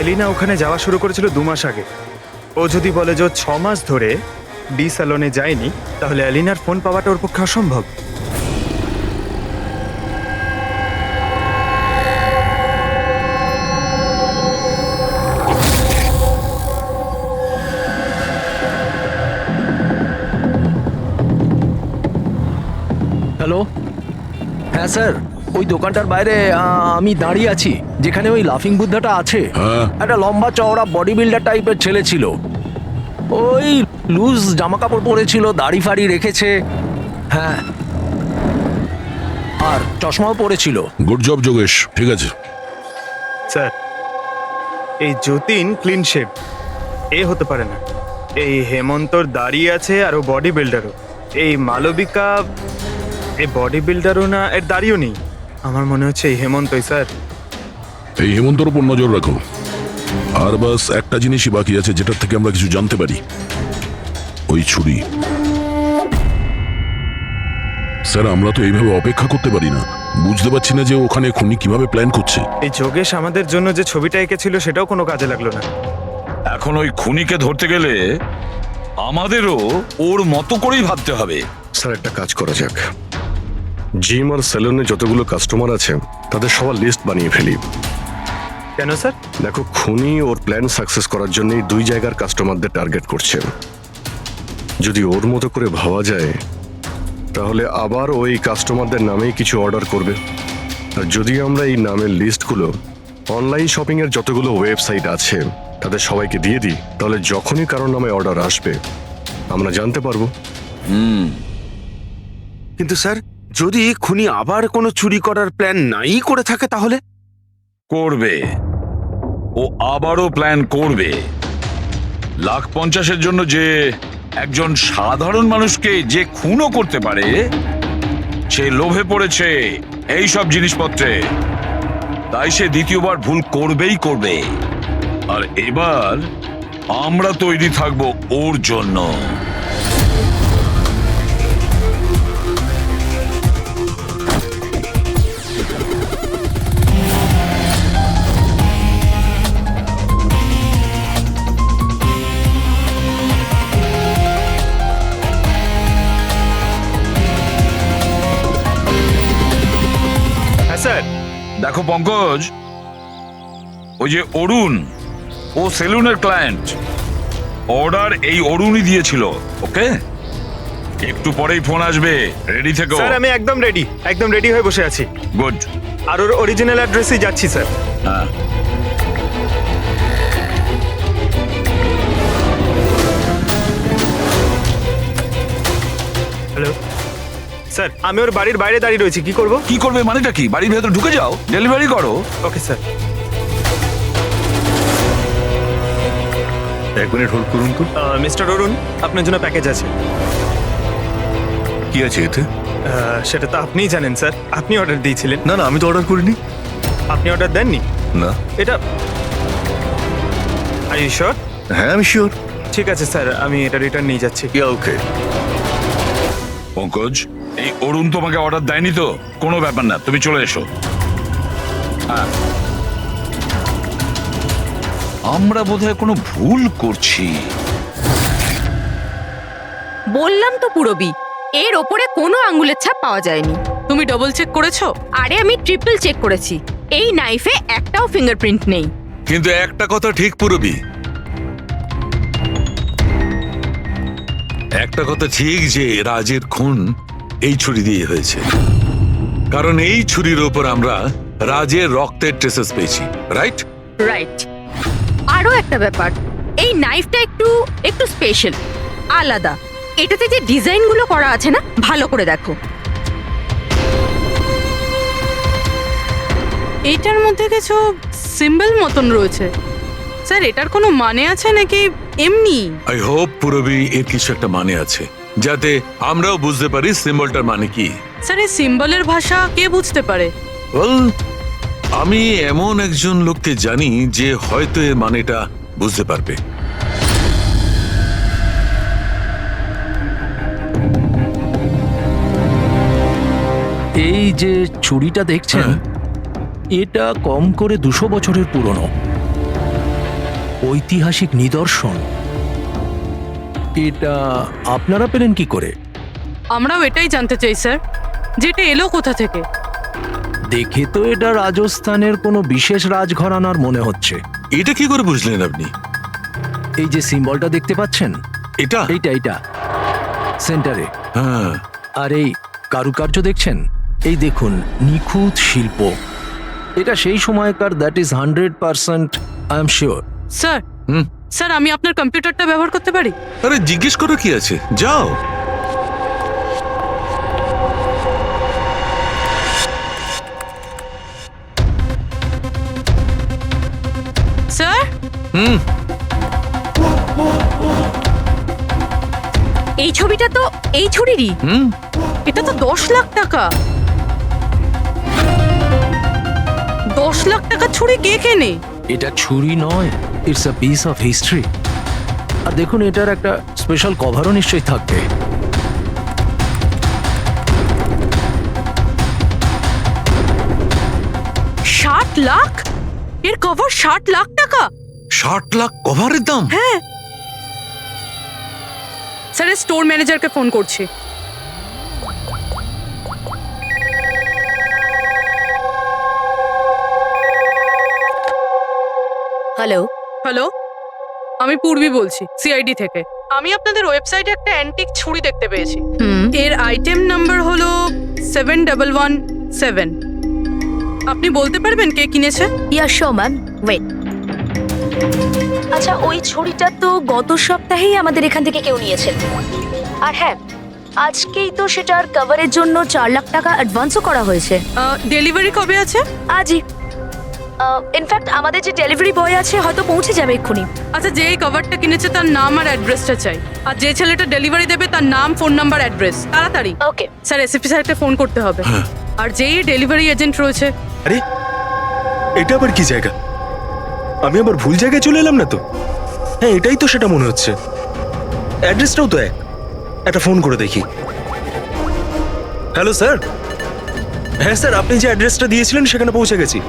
এলিনা ওখানে যাওয়া শুরু করেছিল 2 মাস আগে। ও যদি বলে যে 6 মাস ধরে ডি স্যালনে যায়নি, তাহলে এলিনার ফোন পাওয়াটা ওর পক্ষে অসম্ভব। হ্যালো, হ্যাঁ স্যার, ওই দোকানটার বাইরে আমি দাঁড়িয়ে আছি, যেখানে ওই লাফিং বুদ্ধাটা আছে। একটা লম্বা চওড়া বডি বিল্ডার টাইপের ছেলে ছিল, ওই লুজ জামা কাপড় পরেছিল, দাড়ি ফাড়ি রেখেছে, হ্যাঁ, আর চশমাও পরেছিল। গুড জব যোগেশ, ঠিক আছে। স্যার, এই যতীন ক্লিন শেভ, এ হতে পারে না। এই হেমন্তর দাঁড়িয়ে আছে আর ও বডি বিল্ডারও। এই মালবিকা এই বডি বিল্ডারও না, এর দাঁড়িয়েও নেই। আমার মনে হচ্ছে এই হেমন্তই স্যার। এই হেমন্তর উপর নজর রাখো। আর বাস একটা জিনিসই বাকি আছে যেটার থেকে আমরা কিছু জানতে পারি, ওই ছুরি। স্যার, আমরা তো এইভাবে অপেক্ষা করতে পারি না। বুঝতে পারছি না যে ওখানে খুনি কিভাবে প্ল্যান করছে। এই যোগেশ আমাদের জন্য যে ছবিটা এঁকেছিল সেটাও কোনো কাজে লাগলো না। এখন ওই খুনিকে ধরতে গেলে আমাদেরও ওর মতো করেই ভাবতে হবে। স্যার, একটা কাজ করা যাক। জিম আর সেলুনে যতগুলো কাস্টমার আছে তাদের সবার লিস্ট বানিয়ে ফেলি। কেন স্যার? দেখো, খুনি ওর প্ল্যান সাকসেস করার জন্যই 2 জায়গার কাস্টমারদের টার্গেট করছে। যদি ওর মতো করে ভাবা যায় তাহলে আবার ওই কাস্টমারদের নামেই কিছু অর্ডার করবে। আর যদি আমরা এই নামের লিস্টগুলো অনলাইন শপিং এর যতগুলো ওয়েবসাইট আছে তাদের সবাইকে দিয়ে দিই, তাহলে যখনই কারোর নামে অর্ডার আসবে আমরা জানতে পারবো। কিন্তু স্যার, যদি খুনি আবার কোনো চুরি করার প্ল্যান নাই করে থাকে তাহলে? করবে, ও আবারও প্ল্যান করবে। 1,50,000-এর জন্য যে একজন সাধারণ মানুষকে যে খুনও করতে পারে, সে লোভে পড়েছে এই সব জিনিসপত্রে, তাই সে দ্বিতীয়বার ভুল করবেই করবে। আর এবার আমরা তৈরি থাকবো ওর জন্য। স্যার, দেখো পঙ্কজ, ওই যে অরুণ, ও সেলুনের ক্লায়েন্ট, অর্ডার এই অরুণই দিয়েছিল। ওকে, একটু পরেই ফোন আসবে, রেডি থেকো। স্যার, আমি একদম রেডি হয়ে বসে আছি। গুড। আর ওর অরিজিনাল অ্যাড্রেসেই যাচ্ছি স্যার। হ্যাঁ। হ্যালো স্যার, আমি ওর বাড়ির বাইরে দাঁড়িয়ে রয়েছি। কি করব? কি করবে মানেটা কি? বাড়ির ভেতর ঢুকে যাও, ডেলিভারি করো। Okay sir. 1 মিনিট হোল্ড করুন তো। মিস্টার অরুণ, আপনার জন্য প্যাকেজ আছে। কি আছে এতে? সেটা তো আপনিই জানেন স্যার, আপনি অর্ডার দিয়েছিলেন। না না, আমি তো অর্ডার করিনি। আপনি অর্ডার দেননি? না। এটা আর ইউ শিওর? হ্যাঁ, আমি শিওর। ঠিক আছে স্যার, আমি এটা রিটার্ন নিয়ে যাচ্ছি। ওকে। পঙ্কজ, এই অরুণ তোমাকে অর্ডার দেয়নি তো? কোনো ব্যাপার না, তুমি চলে এসো। হ্যাঁ, আমরা বোধহয় কোনো ভুল করছি। বললাম তো পুরবি, এর ওপরে কোনো আঙ্গুলের ছাপ পাওয়া যায়নি। তুমি ডবল চেক করেছো? আরে আমি ট্রিপল চেক করেছি, এই নাইফে একটাও ফিঙ্গারপ্রিন্ট নেই। কিন্তু একটা কথা ঠিক পুরবি, একটা কথা ঠিক যে রাজের খুন এই ছুরি দিয়ে হয়েছে, কারণ এই ছুরির ওপর আমরা রাজের রক্তের ট্রেসেস পেয়েছি। রাইট? রাইট। আরো একটা ব্যাপার, এই নাইফটা একটু স্পেশাল, আলাদা। এটাতে যে ডিজাইনগুলো করা আছে না, ভালো করে দেখো। এইটার মধ্যে কিছু সিম্বল মতন রয়েছে। স্যার এটার কোনো মানে আছে নাকি এমনি? আই হোপ পুরবি এর কিছু একটা মানে আছে, যাতে আমরাও বুঝতে পারি সিম্বলটার মানে কি। স্যার এই সিম্বলের ভাষা কে বুঝতে পারে? ওয়েল, আমি এমন একজন লোককে জানি যে হয়তো এর মানেটা বুঝতে পারবে। এই যে ছুরিটা দেখছেন, এটা কম করে 200 বছরের পুরনো ঐতিহাসিক নিদর্শন। এটা আপনারা পেলেন কি করে? আমরাও এটাই জানতে চাই স্যার, যেটা এলো কোথা থেকে। দেখে তো এটা রাজস্থানের কোনো বিশেষ রাজঘরানার মনে হচ্ছে। এটা কি করে বুঝলেন আপনি? এই যে সিম্বলটা দেখতে পাচ্ছেন, এইটা সেন্টারে। হ্যাঁ। আর এই কারুকার্য দেখছেন, এই দেখুন নিখুঁত শিল্প। এটা সেই সময়কার, that is 100% I am sure. Sir sir আমি আপনার কম্পিউটারটা ব্যবহার করতে পারি? আরে জিজ্ঞেস করো কি আছে, যাও। স্যার এই ছবিটা তো এই ছুরিরই। এটা তো 10 লাখ টাকা। 10 লাখ টাকা ছুরি কে কেনে? এটা ছুরি নয়, it's a piece of history. আর দেখুন এটার একটা স্পেশাল কভারও নিশ্চয়ই থাকবে। লাখ? এর কভার 60 লাখ টাকা? 60 লাখ কভারের দাম? হ্যাঁ স্যার, স্টোর ম্যানেজারকে ফোন করছি। হ্যালো হ্যালো, আমি পূর্বী বলছি সিআইডি থেকে। আমি আপনাদের ওয়েবসাইটে একটা অ্যান্টিক ছুরি দেখতে পেয়েছি। এর আইটেম নাম্বার হলো 7117। আপনি বলতে পারবেন কে কিনেছে? Yeah sure ma'am, wait. আচ্ছা, ওই ছুরিটা তো গত সপ্তাহেই আমাদের এখান থেকে কেউ নিয়েছে। আর হ্যাঁ, আজকেই তো সেটার কভারের জন্য 4 লাখ টাকা অ্যাডভান্সও করা হয়েছে। ডেলিভারি কবে আছে? আজই। ইনফ্যাক্ট আমাদের যে ডেলিভারি বয় আছে হয়তো পৌঁছে যাবে এক্ষুনি। আচ্ছা, যে এই কভারটা কিনেছে তার নাম আর অ্যাড্রেসটা চাই। আর যে ছেলেটা ডেলিভারি দেবে তার নাম, ফোন নাম্বার, অ্যাড্রেস। তাড়াতাড়ি। ওকে স্যার, এসএসপি স্যারকে ফোন করতে হবে। আর যেই ডেলিভারি এজেন্ট রয়েছে। আরে এটা আবার কি জায়গা? আমি আবার ভুল জায়গায় চলে এলাম না তো? হ্যাঁ, এটাই তো সেটা মনে হচ্ছে। অ্যাড্রেসটাও তো একটা ফোন করে দেখি। Hello sir. হ্যাঁ স্যার, আপনি যে অ্যাড্রেসটা দিয়েছিলেন সেখানে পৌঁছে গেছি।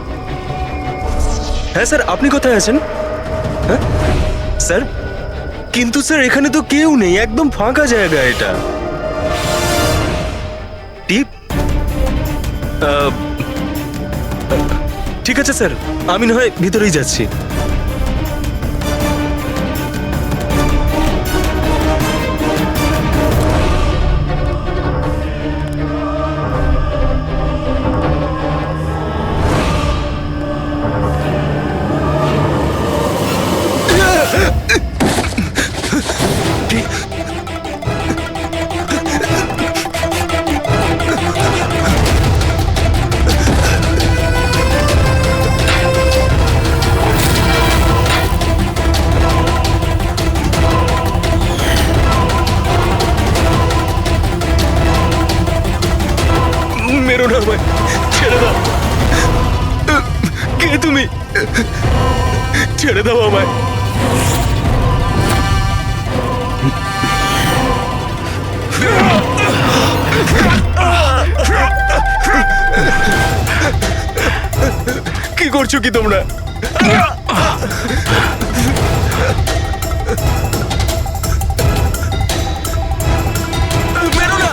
হ্যাঁ স্যার, আপনি কোথায় আছেন? হ্যাঁ স্যার, কিন্তু স্যার এখানে তো কেউ নেই, একদম ফাঁকা জায়গা এটা। টিপ ঠিক আছে স্যার, আমি না হয় ভিতরেই যাচ্ছি। মেরো না ভাই, ছেড়ে দাও। কে তুমি? ছেড়ে দাও আমায়। কি করছো কি তোমরা? মেরো না।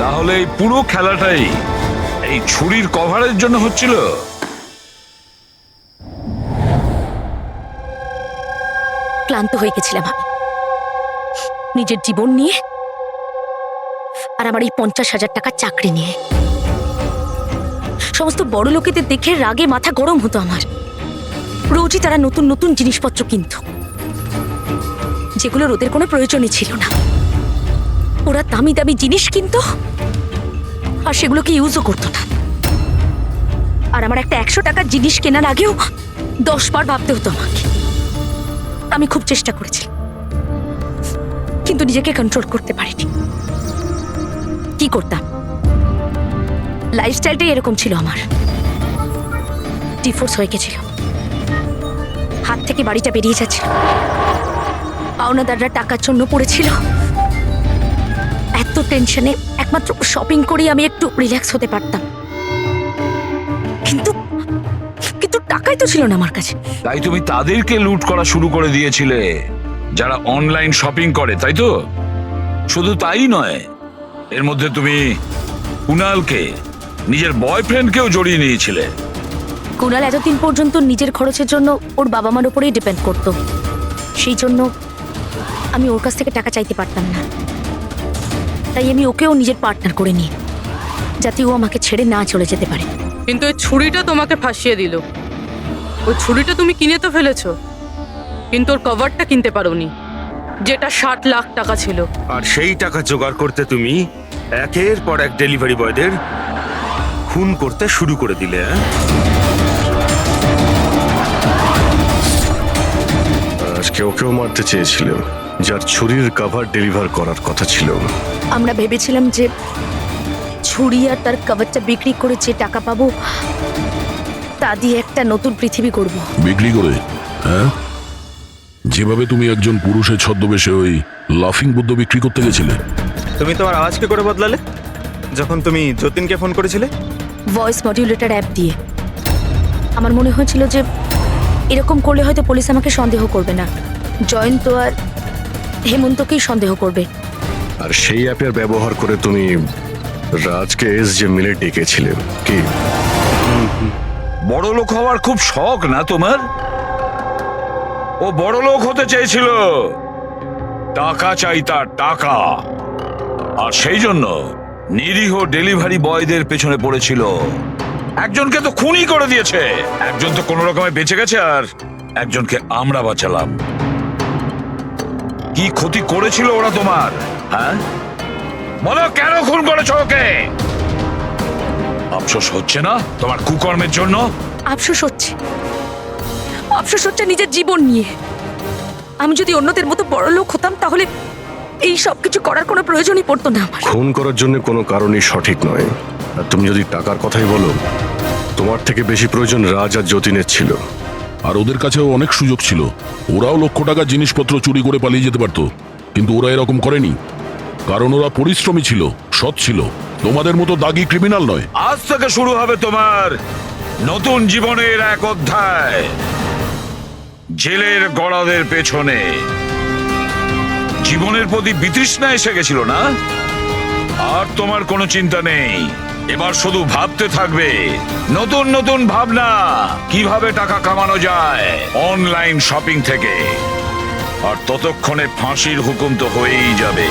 তাহলে এই পুরো খেলাটাই এই ছুরির কভারের জন্য হচ্ছিল? ক্লান্ত হয়ে গেছিলাম আমি নিজের জীবন নিয়ে আর আমার এই 50,000 টাকার চাকরি নিয়ে। সমস্ত বড় লোকেদের দেখে রাগে মাথা গরম হতো আমার। রোজই তারা নতুন নতুন জিনিসপত্র কিনত, যেগুলোর ওদের কোনো প্রয়োজনই ছিল না। ওরা দামি দামি জিনিস কিনতো আর সেগুলোকে ইউজও করতো না। আর আমার একটা 100 টাকার জিনিস কেনার আগেও 10 বার ভাবতে হতো আমাকে। আমি খুব চেষ্টা করেছি, কিন্তু নিজেকে কন্ট্রোল করতে পারিনি। কি করতাম, লাইফস্টাইলটাই এরকম ছিল আমার। ডিভোর্স হয়ে গেছিল, হাত থেকে বাড়িটা বেরিয়ে যাচ্ছিল, পাওনাদাররা টাকার জন্য পড়েছিল। এত টেনশনে একমাত্র শপিং করেই আমি একটু রিল্যাক্স হতে পারতাম, কিন্তু কিন্তু টাকাই তো ছিল না আমার কাছে। তাই তুমি তাদেরকে লুট করা শুরু করে দিয়েছিলে যারা অনলাইন শপিং করে, তাই তো? শুধু তাই নয়, এর মধ্যে তুমি কুনালকে, নিজের বয়ফ্রেন্ডকেও জড়িয়ে নিয়েছিলে। কুনাল এতদিন পর্যন্ত নিজের খরচের জন্য ওর বাবা মার উপরেই ডিপেন্ড করতো, সেই জন্য আমি ওর কাছ থেকে টাকা চাইতে পারতাম না। তাই আমি ওকেও নিজের পার্টনার করে নিই, যাতে ও আমাকে ছেড়ে না চলে যেতে পারে। কিন্তু ওই ছুরিটা তোমাকে ফাঁসিয়ে দিল। ওই ছুরিটা তুমি কিনে তো ফেলেছো, কিন্তু ওর কভারটা কিনতে পারোনি, যেটা 60 লাখ টাকা ছিল। আর সেই টাকা জোগাড় করতে তুমি একের পর এক ডেলিভারি বয়দের খুন করতে শুরু করে দিলে। আজকে ওকেও মারতে চেয়েছিল, যার ছুরির কভার ডেলিভার করার কথা ছিল। আমরা ভেবেছিলাম যে ছুরি আর তার কভারটা বিক্রি করে যে টাকা পাবো তা দিয়ে একটা নতুন পৃথিবী করব। বিক্রি করে? হ্যাঁ, যেভাবে তুমি একজন পুরুষের ছদ্মবেশে ওই লাফিং বুদ্ধ বিক্রি করতে গেছিলে। তুমি তোমার আওয়াজ কি করে বদলালে যখন তুমি যতীনকে ফোন করেছিলে? ভয়েস মডিউলেটর অ্যাপ দিয়ে। আমার মনে হয়েছিল যে এরকম করলে হয়তো পুলিশ আমাকে সন্দেহ করবে না, জয়ন্ত আর হেমন্তকেই সন্দেহ করবে। আর সেই অ্যাপের ব্যবহার করে তুমি রাজকে এসজে মিলে ডেকেছিলে কি? বড় লোক হওয়ার খুব শখ না তোমার? ও বড় লোক হতে চেয়েছিল, টাকা চাই তার, টাকা। আর সেই জন্য নিরীহ ডেলিভারি বয়দের পেছনে পড়েছিল। একজনকে তো খুনই করে দিয়েছে, একজন তো কোনো রকমে বেঁচে গেছে, আর একজনকে আমরা বাঁচালাম। কি ক্ষতি করেছিল ওরা তোমার? হ্যাঁ বলো, কেন খুন করেছো ওকে? আফসোস হচ্ছে না তোমার কুকর্মের জন্য? আফসোস হচ্ছে, আফসোস হচ্ছে নিজের জীবন নিয়ে। আমি যদি অন্যদের মতো বড় লোক হতাম তাহলে এই সব কিছু করার কোনো প্রয়োজনই পড়তো না আমার। খুন করার জন্য কোনো কারণই সঠিক নয়। আর তুমি যদি টাকার কথাই বলো, তোমার থেকে বেশি প্রয়োজন রাজ আর যতীনের ছিল। আর ওদের কাছেও অনেক সুযোগ ছিল, ওরাও লক্ষ টাকার জিনিসপত্র চুরি করে পালিয়ে যেতে পারতো, কিন্তু ওরা এরকম করেনি, কারণ ওরা পরিশ্রমী ছিল, সৎ ছিল, তোমাদের মতো দাগি ক্রিমিনাল নয়। আজ থেকে শুরু হবে তোমার নতুন জীবনের এক অধ্যায়, জেলের গড়াদের পেছনে। জীবনের প্রতি বিতৃষ্ণা এসে গেছিল না? আর তোমার কোনো চিন্তা নেই, এবার শুধু ভাবতে থাকবে নতুন নতুন ভাবনা, কিভাবে টাকা কামানো যায় অনলাইন শপিং থেকে। আর ততক্ষণে ফাঁসির হুকুম তো হয়েই যাবে।